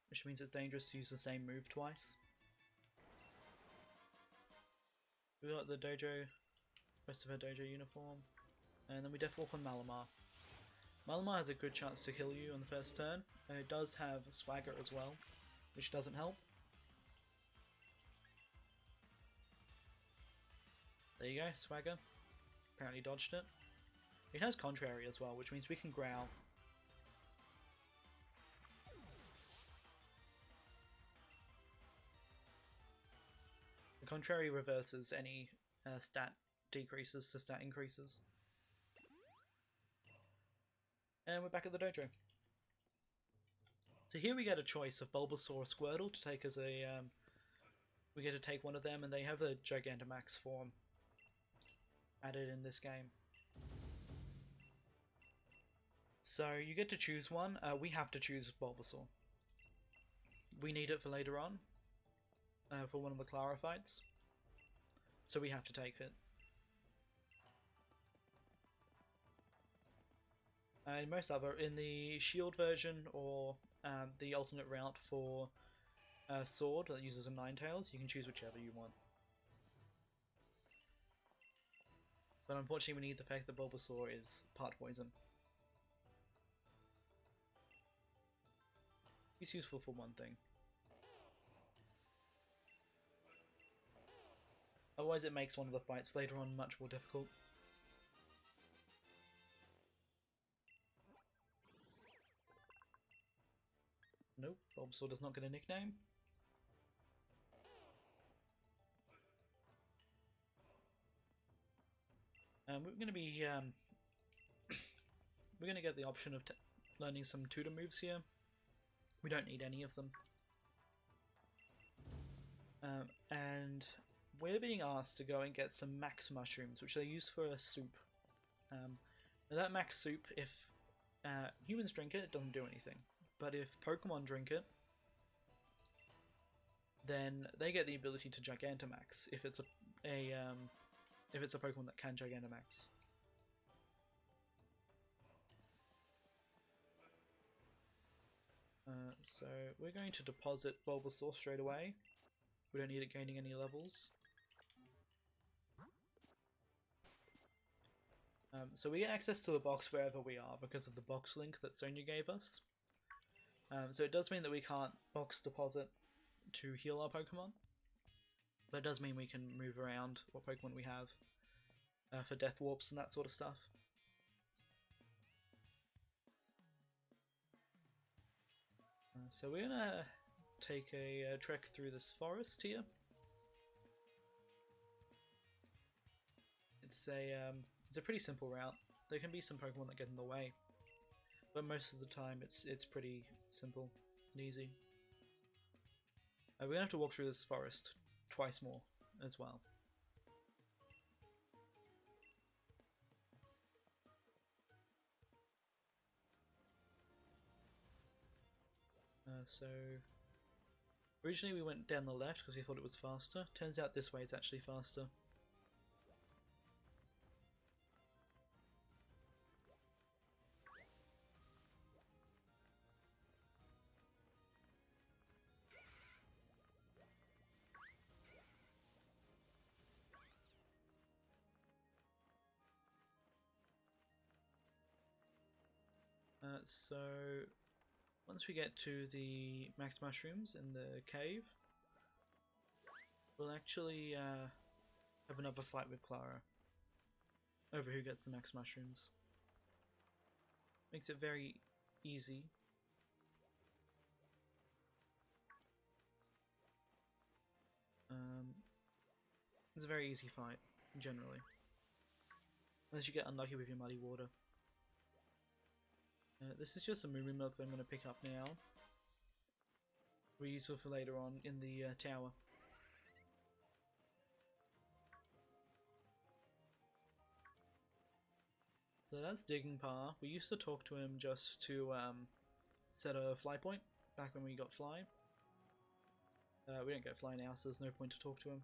which means it's dangerous to use the same move twice. We got the dojo, rest of her dojo uniform, and then we Death Warp on Malamar. Malamar has a good chance to kill you on the first turn. It does have Swagger as well, which doesn't help. There you go, Swagger. Apparently dodged it. It has Contrary as well, which means we can Growl. The Contrary reverses any stat decreases to stat increases. And we're back at the dojo. So here we get a choice of Bulbasaur or Squirtle to take as a... we get to take one of them, and they have the Gigantamax form added in this game. So you get to choose one. We have to choose Bulbasaur. We need it for later on, for one of the Clara fights. So we have to take it. In the Shield version or the alternate route for Sword that uses a Ninetales, you can choose whichever you want. But unfortunately we need the fact that Bulbasaur is part poison. He's useful for one thing. Otherwise it makes one of the fights later on much more difficult. Nope, Bulbasaur does not get a nickname. We're going to be we're going to get the option of learning some tutor moves here. We don't need any of them. And we're being asked to go and get some max mushrooms, which they use for a soup. Now that max soup, if humans drink it, it doesn't do anything. But if Pokemon drink it, then they get the ability to Gigantamax if it's a Pokemon that can Gigantamax. So we're going to deposit Bulbasaur straight away. We don't need it gaining any levels. So we get access to the box wherever we are because of the box link that Sonia gave us. So it does mean that we can't box deposit to heal our Pokemon, but it does mean we can move around what Pokemon we have for Death Warps and that sort of stuff. So we're gonna take a trek through this forest here. It's a pretty simple route. There can be some Pokemon that get in the way, but most of the time it's pretty simple and easy. We're gonna have to walk through this forest twice more as well. So originally we went down the left because we thought it was faster. Turns out this way is actually faster. So once we get to the max mushrooms in the cave, we'll actually have another fight with Clara over who gets the max mushrooms. Makes it very easy. It's a very easy fight, generally. Unless you get unlucky with your muddy water. This is just a moo milk that I'm going to pick up now. Will be useful for later on in the tower. So that's Digging Pa. We used to talk to him just to set a fly point back when we got fly. We don't get fly now, so there's no point to talk to him.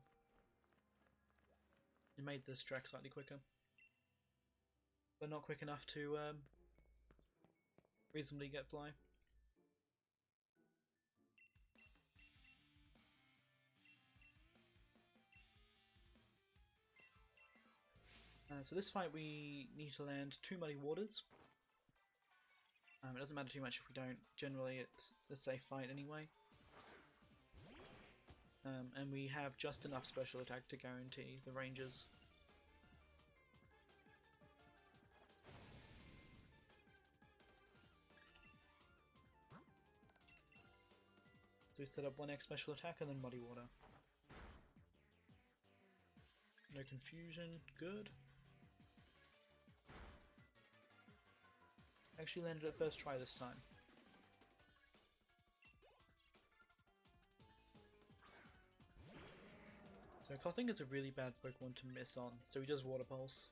It made this track slightly quicker, but not quick enough to reasonably get fly. So this fight we need to land 2 muddy waters. It doesn't matter too much if we don't. Generally it's a safe fight anyway. And we have just enough special attack to guarantee the ranges. So we set up 1x special attack and then muddy water. No confusion, good. Actually landed at first try this time. So Kothing is a really bad Pokemon to miss on, so he does Water Pulse.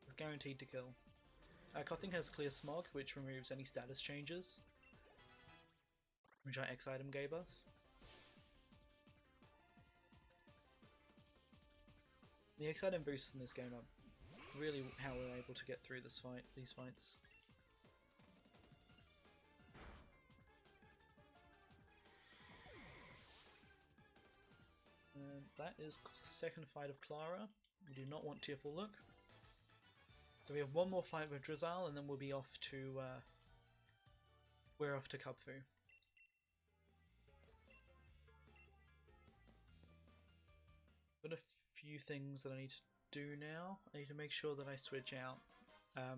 It's guaranteed to kill. Kothing has Clear Smog, which removes any status changes, which our X item gave us. The X item boosts in this game are really how we're able to get through these fights. That is second fight of Clara. We do not want Tearful Look. So we have one more fight with Drizzle, and then we'll be off to we're off to Kubfu. Got a few things that I need to do now. I need to make sure that I switch out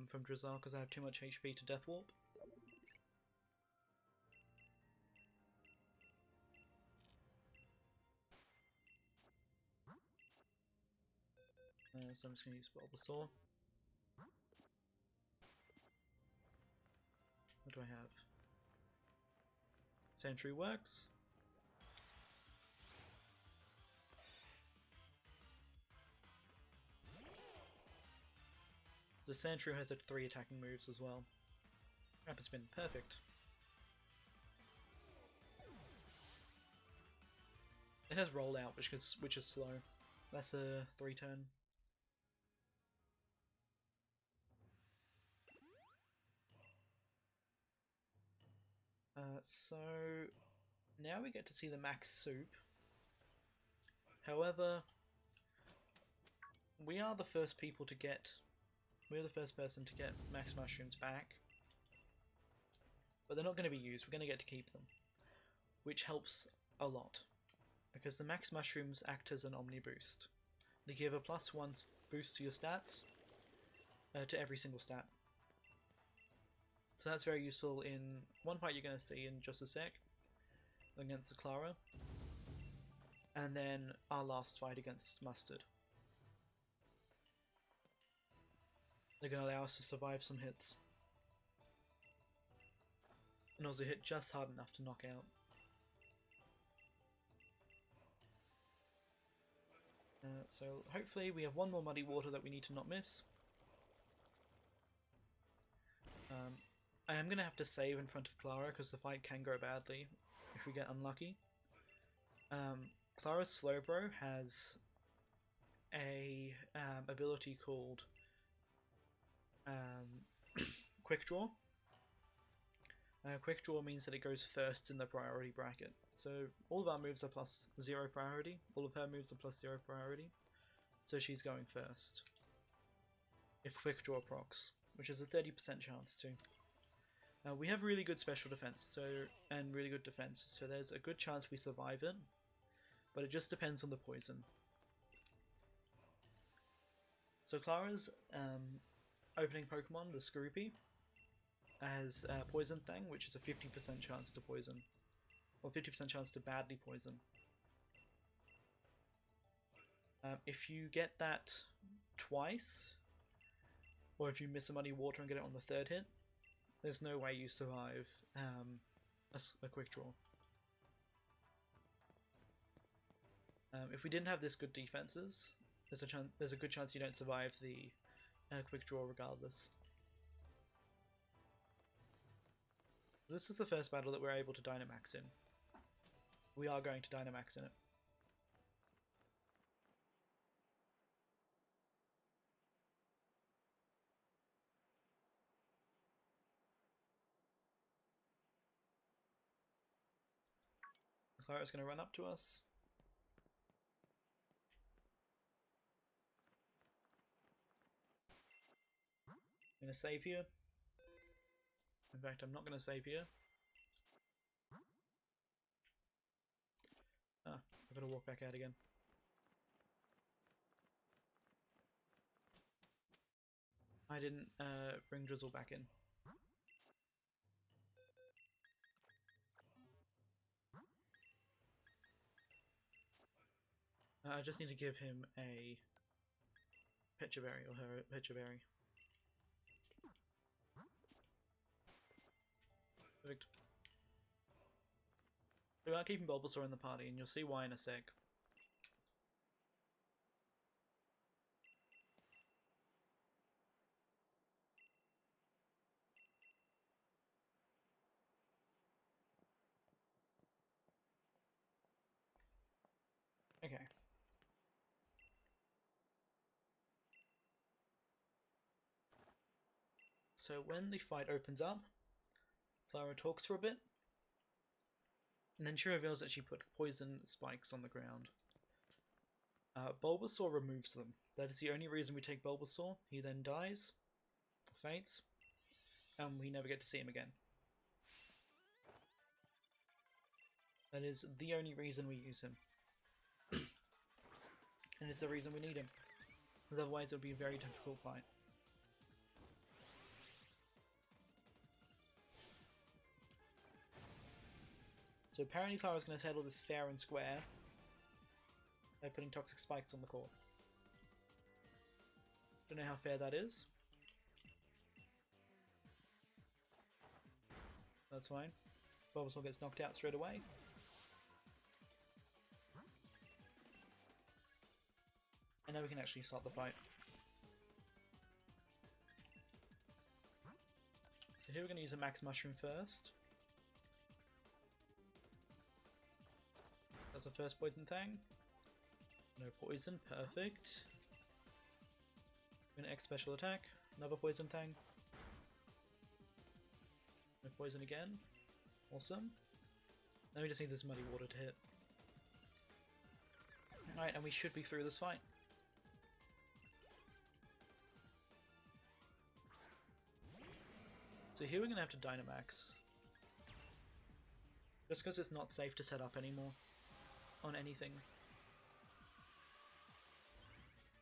from Drizzle because I have too much HP to Death Warp. So I'm just going to use Bulbasaur. What do I have? Sentry works. The Sandshrew has 3 attacking moves as well. Rapid Spin, perfect. It has Roll Out, which is slow. That's a 3 turn. So now we get to see the max soup. However, we are the first people to get. We're the first person to get max mushrooms back, but they're not going to be used. We're going to get to keep them, which helps a lot because the max mushrooms act as an Omni boost. They give a +1 boost to your stats, to every single stat. So that's very useful in one fight you're going to see in just a sec, against the Clara, and then our last fight against Mustard. They're going to allow us to survive some hits. And also hit just hard enough to knock out. So hopefully we have one more Muddy Water that we need to not miss. I am going to have to save in front of Clara because the fight can go badly if we get unlucky. Clara's Slowbro has a ability called Quick Draw. Quick Draw means that it goes first in the priority bracket. So all of our moves are plus 0 priority, all of her moves are plus 0 priority, so she's going first. If Quick Draw procs, which is a 30% chance too. We have really good special defense, and really good defense, so there's a good chance we survive it, but it just depends on the poison. So Clara's opening Pokemon, the Scroopy, has Poison Thing, which is a 50% chance to poison, or 50% chance to badly poison. If you get that twice, or if you miss a Muddy Water and get it on the third hit, there's no way you survive a Quick Draw. If we didn't have this good defenses, there's a good chance you don't survive the Quick Draw regardless. This is the first battle that we're able to Dynamax in. We are going to Dynamax in it. Clara's going to run up to us. I'm going to save here. In fact, I'm not going to save here. I've got to walk back out again. I didn't bring Drizzle back in. I just need to give him a Pecha Berry, or her Pecha Berry. Perfect. We are keeping Bulbasaur in the party, and you'll see why in a sec. Okay. So when the fight opens up, Clara talks for a bit, and then she reveals that she put poison spikes on the ground. Bulbasaur removes them. That is the only reason we take Bulbasaur. He then dies, or faints, and we never get to see him again. That is the only reason we use him. And it's the reason we need him. Because otherwise it would be a very difficult fight. So apparently Clara's going to settle this fair and square by putting toxic spikes on the core. Don't know how fair that is. That's fine. Bulbasaur gets knocked out straight away. And now we can actually start the fight. So here we're going to use a Max Mushroom first. That's the first Poison Tang. No poison, perfect. I'm going to X Special Attack, another Poison Tang. No poison again. Awesome. Now we just need this Muddy Water to hit. Alright, and we should be through this fight. So here we're going to have to Dynamax. Just because it's not safe to set up anymore on anything.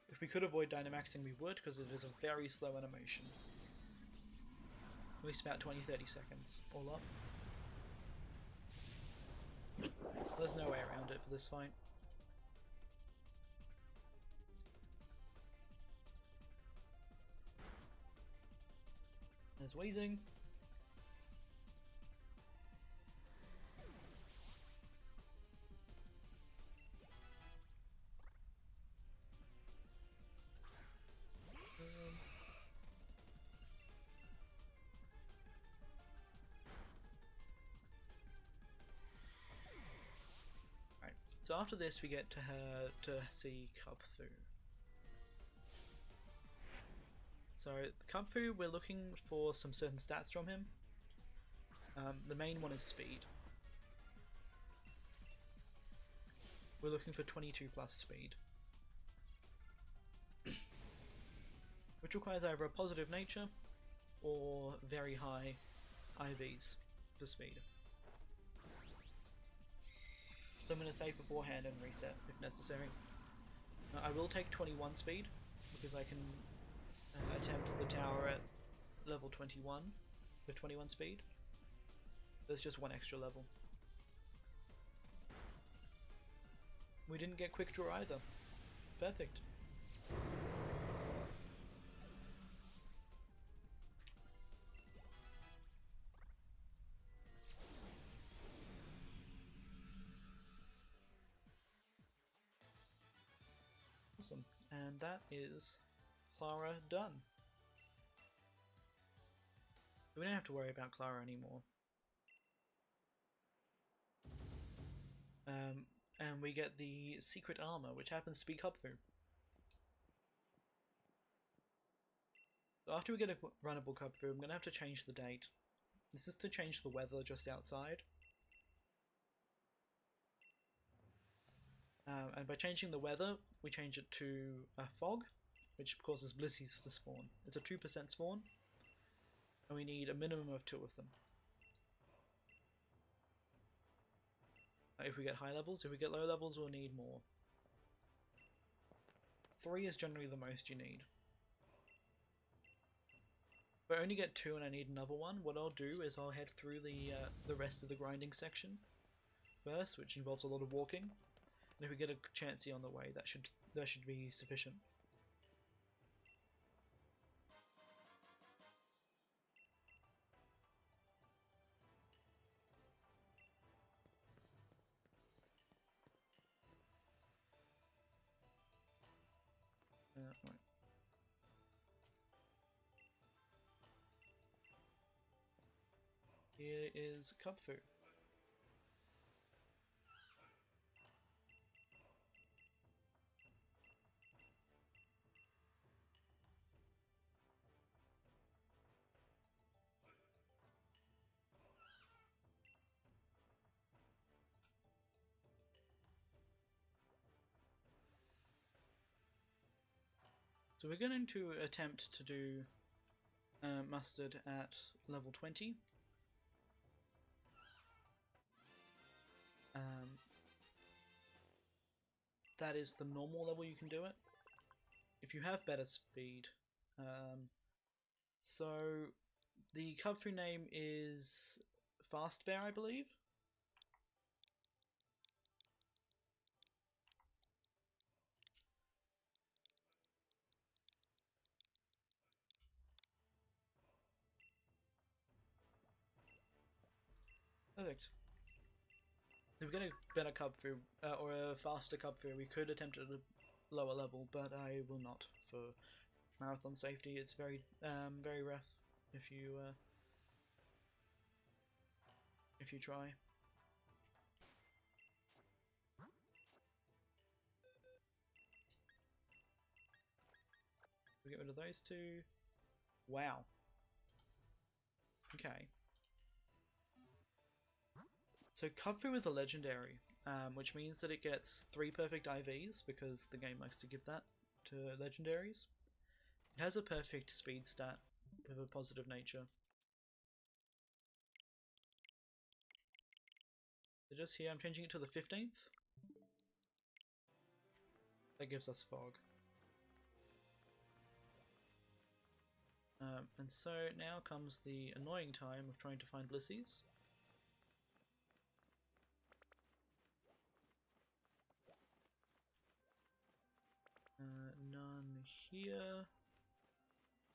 If we could avoid Dynamaxing we would, because it is a very slow animation. At least about 20-30 seconds all up. There's no way around it for this fight. There's wheezing. Right. So after this, we get to see Kubfu. So Kubfu, we're looking for some certain stats from him. The main one is speed. We're looking for 22 plus speed, which requires either a positive nature or very high IVs for speed. So I'm going to save beforehand and reset if necessary. I will take 21 speed because I can attempt the tower at level 21 with 21 speed. There's just one extra level. We didn't get quick draw either. Perfect. Awesome. And that is Clara done. We don't have to worry about Clara anymore. And we get the secret armor, which happens to be Kubfu. So after we get a runnable Kubfu, I'm going to have to change the date. This is to change the weather just outside. And by changing the weather, we change it to a fog, which causes Blissies to spawn. It's a 2% spawn, and we need a minimum of 2 of them. If we get high levels, if we get low levels, we'll need more. 3 is generally the most you need. If I only get 2 and I need another one, what I'll do is I'll head through the rest of the grinding section first, which involves a lot of walking. And if we get a chancey on the way, that should be sufficient. Right. Here is Kubfu. So we're going to attempt to do Mustard at level 20. That is the normal level you can do it. If you have better speed. So the Kubfu name is Fast Bear, I believe. Perfect. If we're getting a better Kubfu, or a faster Kubfu, we could attempt it at a lower level, but I will not for marathon safety. It's very rough if you try. We get rid of those 2. Wow. Okay. So Kubfu is a legendary, which means that it gets 3 perfect IVs because the game likes to give that to legendaries. It has a perfect speed stat with a positive nature. So just here, I'm changing it to the 15th. That gives us fog. And so now comes the annoying time of trying to find Blissies. None here.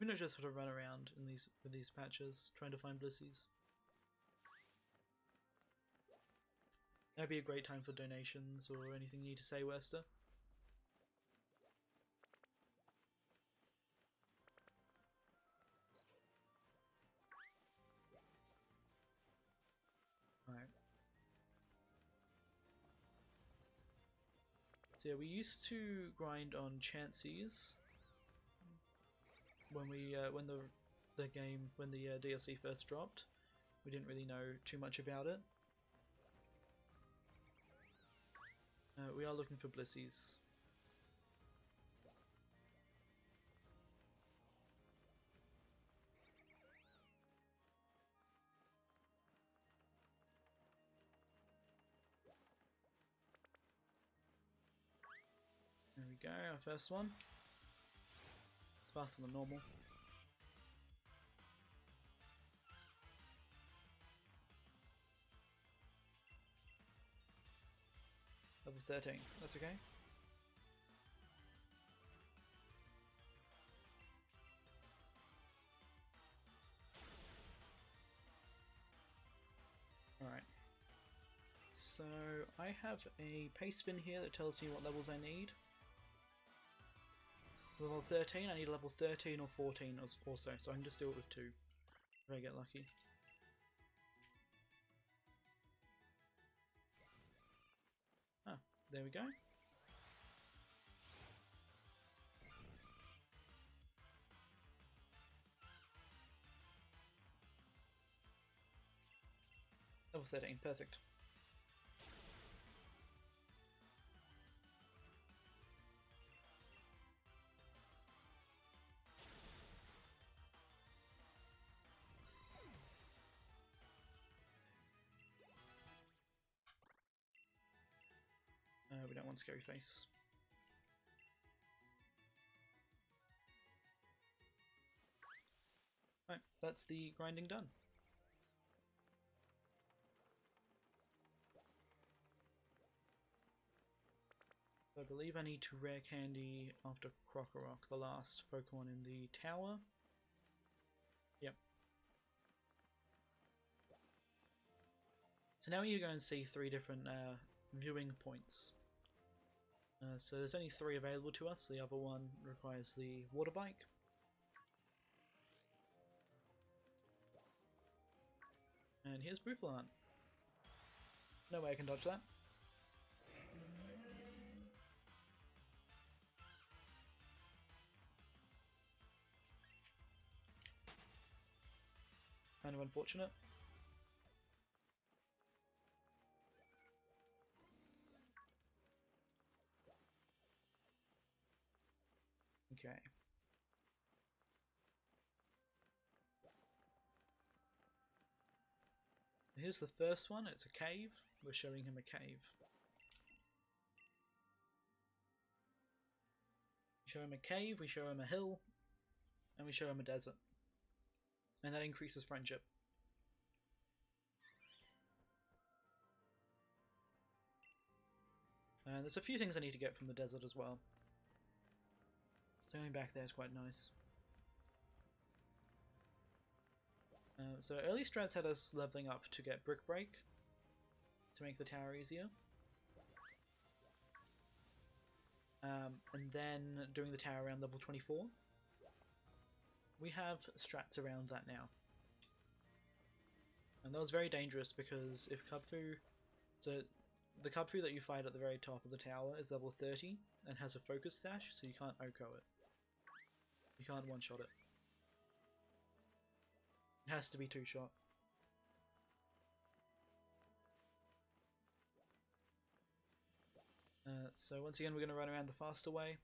We don't just have to run around in with these patches trying to find Blissies. That'd be a great time for donations or anything you need to say, Wester. Alright. So yeah, we used to grind on chances when the DLC first dropped. We didn't really know too much about it. We are looking for Blissies. There we go, our first one. It's faster than normal. Level 13, that's okay. Alright. So, I have a paste bin here that tells me what levels I need. For level 13, I need a level 13 or 14 also, so I can just do it with 2 if I get lucky. Ah, there we go. Level 13, perfect. We don't want Scary Face. Right, that's the grinding done. I believe I need to rare candy after Krokorok, the last Pokemon in the tower. Yep. So now you go and see 3 different viewing points. So there's only 3 available to us, the other one requires the water bike. And here's Bouffalant. No way I can dodge that. Kind of unfortunate. Okay. Here's the first one, it's a cave. We're showing him a cave. We show him a cave, we show him a hill, and we show him a desert. And that increases friendship. And there's a few things I need to get from the desert as well. So going back there is quite nice. So early strats had us leveling up to get Brick Break to make the tower easier. And then doing the tower around level 24. We have strats around that now. And that was very dangerous because if Kubfu... So the Kubfu that you fight at the very top of the tower is level 30 and has a focus sash, so you can't OHKO it. You can't one-shot it. It has to be 2-shot. So once again we're going to run around the faster way.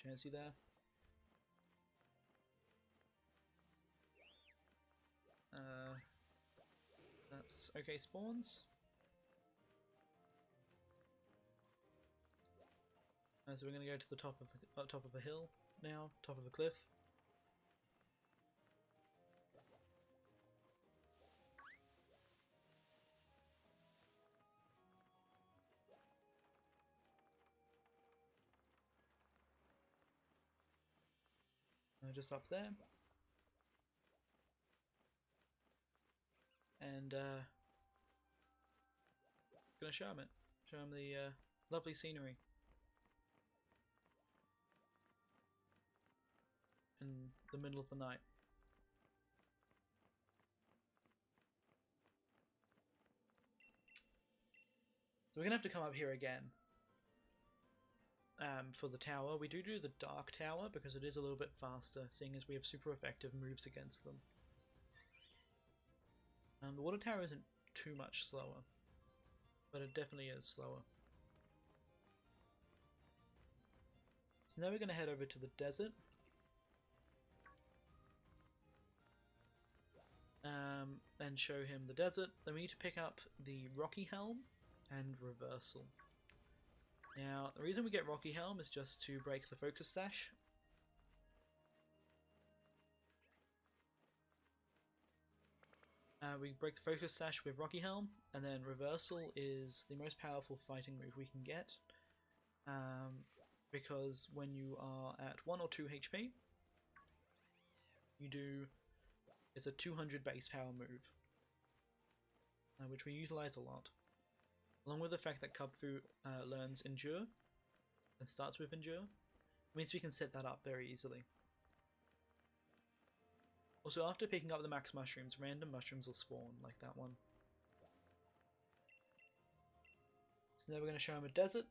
Chansey there. That's okay spawns. So we're going to go to the top of a hill now, top of a cliff. just up there. And gonna show him it. Show him the lovely scenery in the middle of the night. So we're gonna have to come up here again for the tower. We do the dark tower because it is a little bit faster, seeing as we have super effective moves against them. The water tower isn't too much slower, but it definitely is slower. So now we're going to head over to the desert. And show him the desert. Then we need to pick up the Rocky Helm and Reversal. Now, the reason we get Rocky Helm is just to break the Focus Sash. We break the Focus Sash with Rocky Helm, and then Reversal is the most powerful fighting move we can get. Because when you are at 1 or 2 HP, it's a 200 base power move, which we utilize a lot. Along with the fact that Kubfu learns Endure, and starts with Endure, it means we can set that up very easily. Also, after picking up the max mushrooms, random mushrooms will spawn, like that one. So now we're going to show him a desert.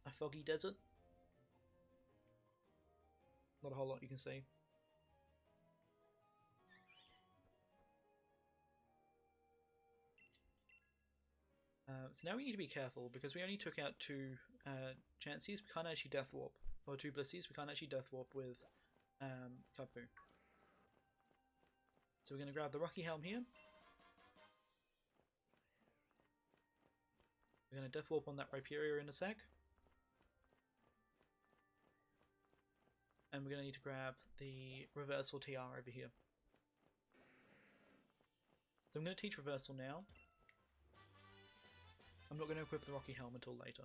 A foggy desert. Not a whole lot you can see. So now we need to be careful, because we only took out 2 Chanseys. We can't actually Death Warp. Or 2 Blissies. We can't actually Death Warp with Kubfu. So we're going to grab the Rocky Helm here. We're going to Death Warp on that Rhyperia in a sec. And we're going to need to grab the Reversal TR over here. So I'm going to teach Reversal now. I'm not going to equip the Rocky Helm until later.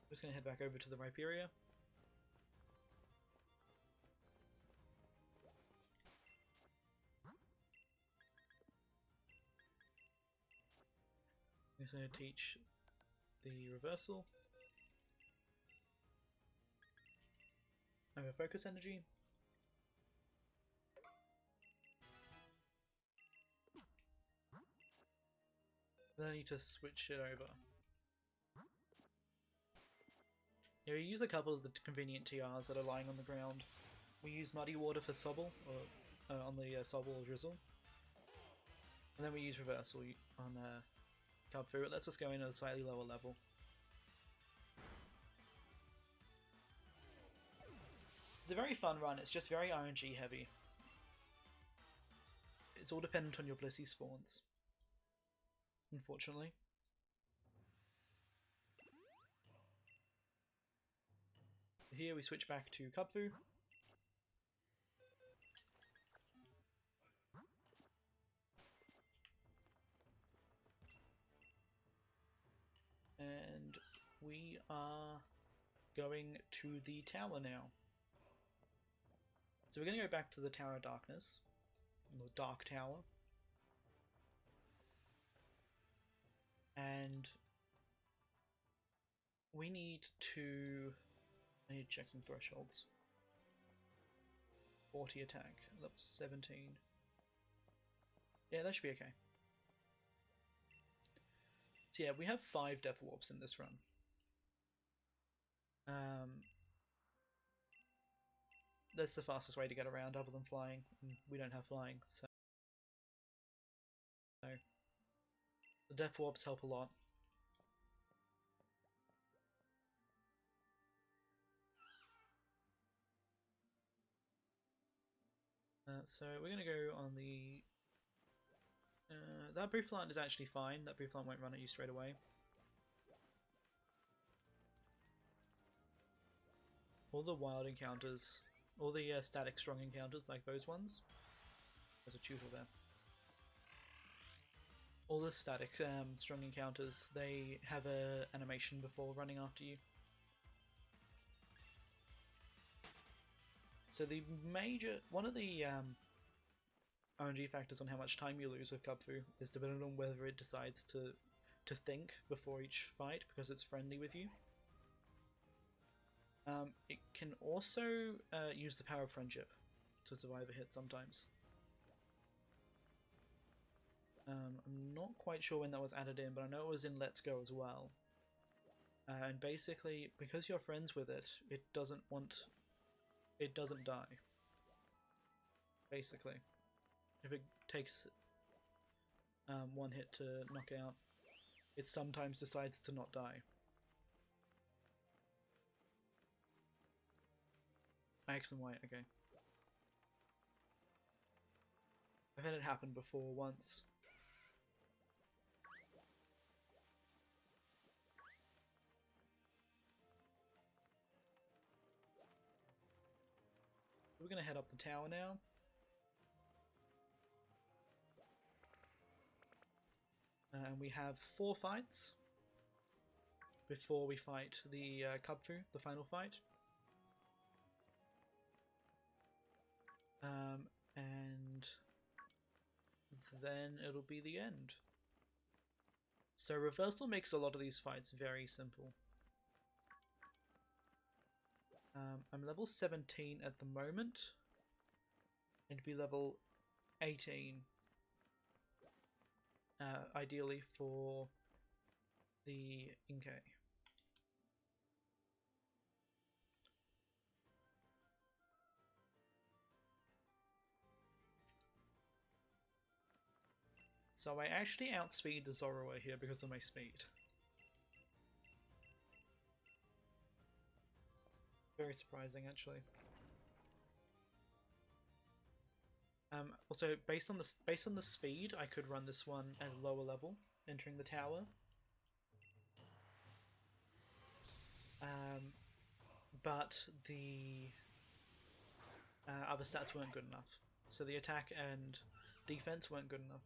I'm just going to head back over to the Rhyperia. I'm just going to teach the Reversal. I have a Focus Energy. Then I need to switch it over. Yeah, we use a couple of the convenient TRs that are lying on the ground. We use Muddy Water for Sobble, or on the Sobble or Drizzle. And then we use Reversal on Kubfu. It lets us go in at a slightly lower level. It's a very fun run, it's just very RNG heavy. It's all dependent on your Blissey spawns, unfortunately. Here we switch back to Kubfu. And we are going to the tower now. So we're going to go back to the Tower of Darkness, the Dark Tower. And we need to... I need to check some thresholds. 40 attack, level 17. Yeah, that should be okay. So yeah, we have 5 Death Warps in this run. That's the fastest way to get around other than flying. We don't have flying, so the Death Warps help a lot. So we're going to go on the... that Brief Line is actually fine. That Brief Line won't run at you straight away. All the wild encounters, all the static strong encounters like those ones, there's a tutor there. all the static strong encounters, they have a animation before running after you. So one of the RNG factors on how much time you lose with Kubfu is dependent on whether it decides to think before each fight because it's friendly with you. It can also use the power of friendship to survive a hit sometimes. I'm not quite sure when that was added in, but I know it was in Let's Go as well. And basically, because you're friends with it, it doesn't die. Basically, if it takes one hit to knock out, it sometimes decides to not die. X and Y, okay. I've had it happen before once. We're going to head up the tower now. And we have 4 fights before we fight the Kubfu, the final fight. And then it'll be the end. So reversal makes a lot of these fights very simple. I'm level 17 at the moment, and be level 18 ideally for the Inkay. So I actually outspeed the Zorua here because of my speed. Very surprising, actually. Also, based on the speed, I could run this one at a lower level, entering the tower. But the other stats weren't good enough. So the attack and defense weren't good enough.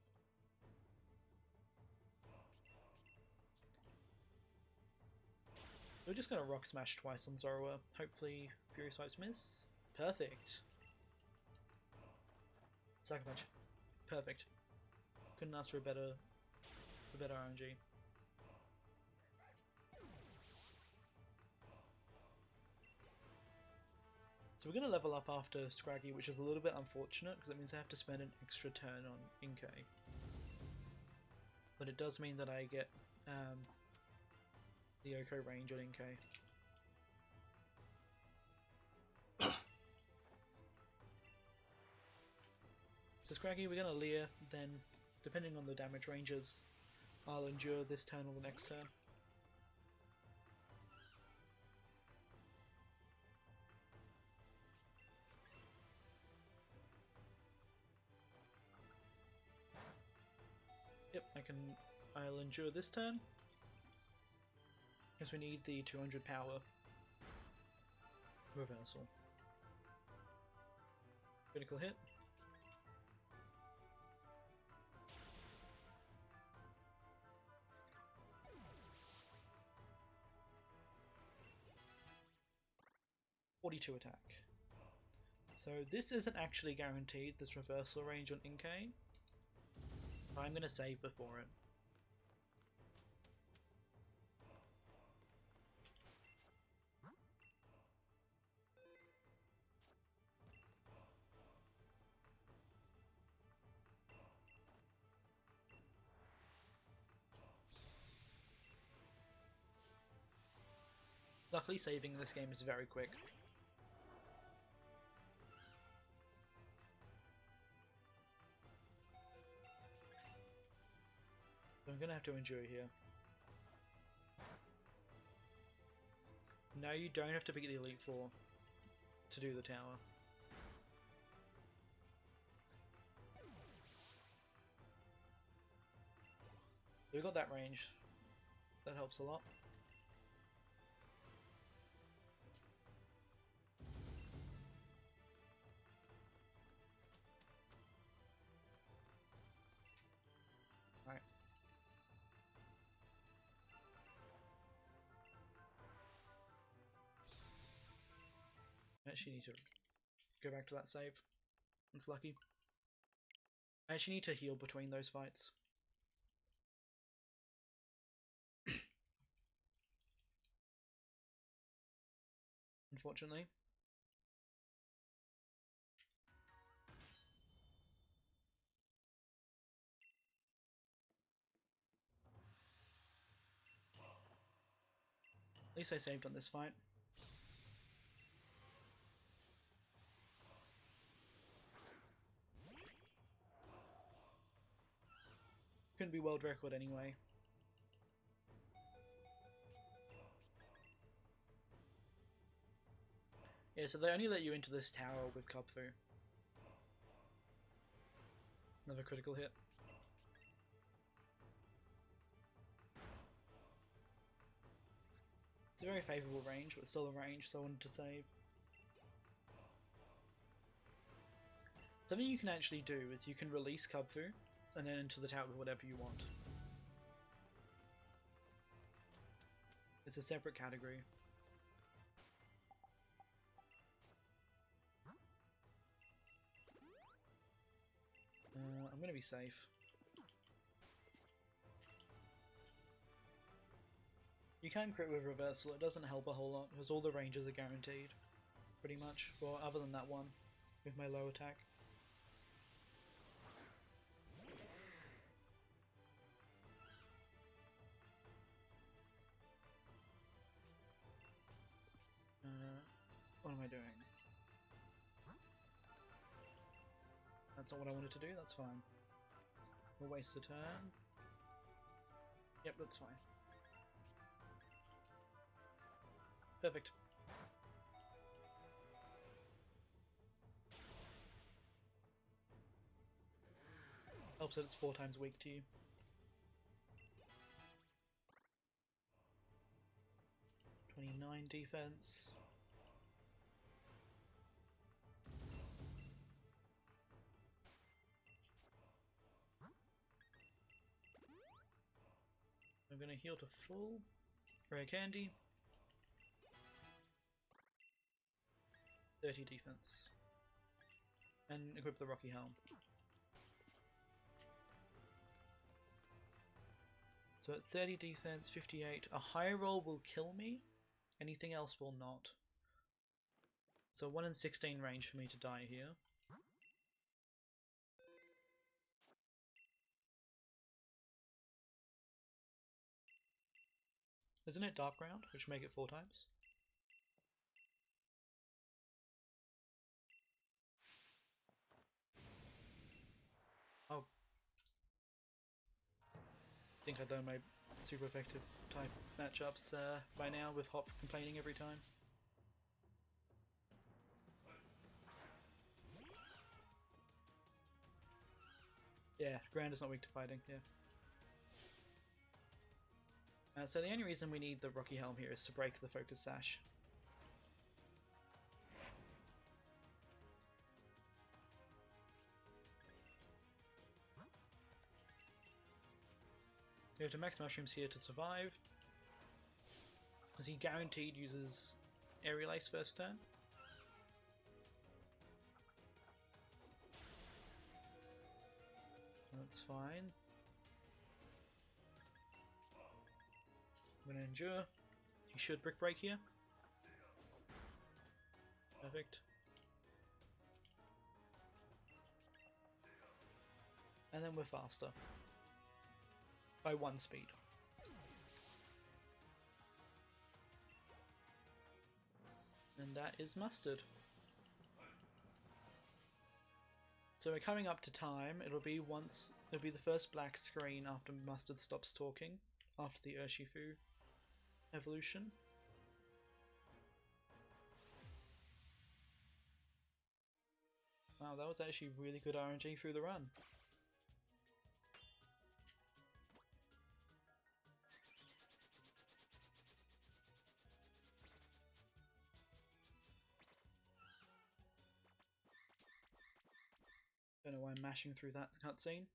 We're just gonna rock smash twice on Zorua. Hopefully Fury Swipes miss. Perfect. Sucker Punch. Perfect. Couldn't ask for a better RNG. So we're going to level up after Scraggy, which is a little bit unfortunate because it means I have to spend an extra turn on Inkay. But it does mean that I get the Oko range on Inkay. So Scraggy, we're going to Leer, then depending on the damage ranges, I'll endure this turn or the next turn. Yep, I'll endure this turn, because we need the 200 power reversal. Critical hit. .42 attack. So this isn't actually guaranteed, this reversal range on Inkay. I'm going to save before it. Luckily saving in this game is very quick. I'm going to have to endure here. No, you don't have to be the Elite Four to do the tower. We got that range. That helps a lot. Alright. actually need to go back to that save. It's lucky. I actually need to heal between those fights. Unfortunately. At least I saved on this fight. Couldn't be world record anyway. Yeah, so they only let you into this tower with Kubfu. Another critical hit. It's a very favourable range, but still a range, so I wanted to save. Something you can actually do is you can release Kubfu, and then into the tower with whatever you want. It's a separate category. I'm gonna be safe. You can crit with reversal, it doesn't help a whole lot, because all the ranges are guaranteed. Pretty much. Well, other than that one, with my low attack. What am I doing? That's not what I wanted to do, that's fine. We'll waste a turn. Yep, that's fine. Perfect. Helps that it's 4 times weak to you. .29 defense. I'm gonna heal to full. Rare candy. 30 defense. And equip the Rocky Helm. So at 30 defense, 58. A high roll will kill me. Anything else will not. So 1 in 16 range for me to die here. Isn't it Dark Ground, which make it 4 times? Oh. I think I've done my super effective type matchups by now with Hop complaining every time. Yeah, Ground is not weak to fighting, yeah. So the only reason we need the Rocky Helm here is to break the Focus Sash. You have to max mushrooms here to survive, because he guaranteed uses Aerial Ace first turn. That's fine. I'm gonna endure. He should Brick Break here. Perfect. And then we're faster. By 1 speed. And that is Mustard. So we're coming up to time. It'll be the first black screen after Mustard stops talking, after the Urshifu evolution. Wow, that was actually really good RNG through the run. Don't know why I'm mashing through that cutscene.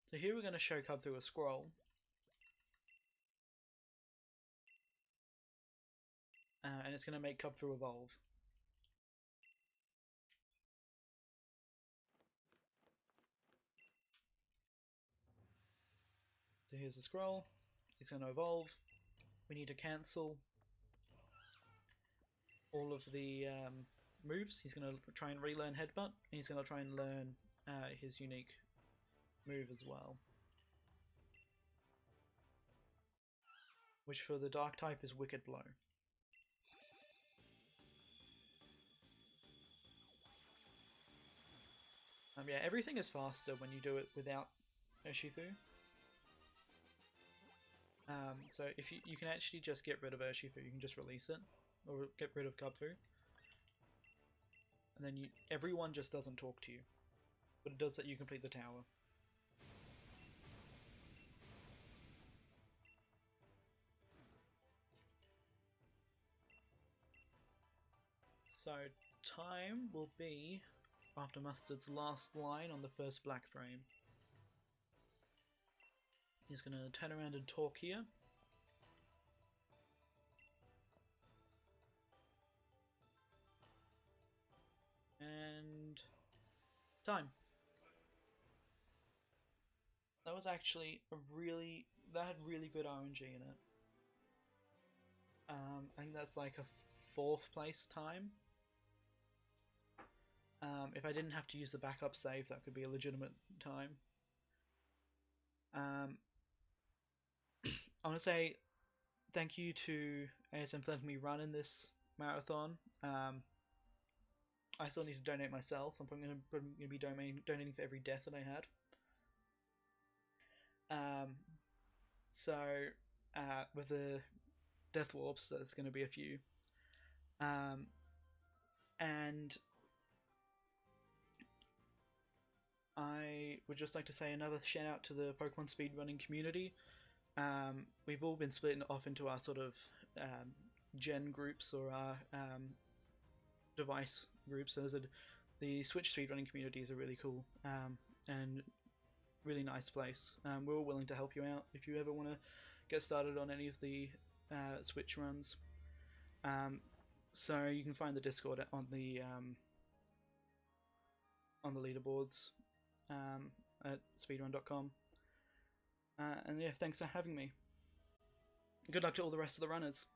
So here we're going to show Cub through a scroll. and it's going to make Kubfu evolve. So here's the scroll. He's going to evolve. We need to cancel all of the moves. He's going to try and relearn Headbutt, and he's going to try and learn his unique move as well, which for the Dark type is Wicked Blow. Yeah, everything is faster when you do it without Urshifu. So if you can actually just get rid of Urshifu, you can just release it, or get rid of Kubfu, and then everyone just doesn't talk to you, but it does let you complete the tower. So time will be after Mustard's last line on the first black frame. He's going to turn around and talk here. And time. That was actually that had really good RNG in it. I think that's like a 4th place time. If I didn't have to use the backup save, that could be a legitimate time. I want to say thank you to ASM for letting me run in this marathon. I still need to donate myself. I'm going to be donating for every death that I had. So with the death warps, there's going to be a few. And I would just like to say another shout out to the Pokemon speedrunning community. We've all been split off into our sort of gen groups or our device groups. So the Switch speedrunning community is a really cool and really nice place. We're all willing to help you out if you ever want to get started on any of the Switch runs. So you can find the Discord on the leaderboards at speedrun.com. And yeah, thanks for having me. Good luck to all the rest of the runners.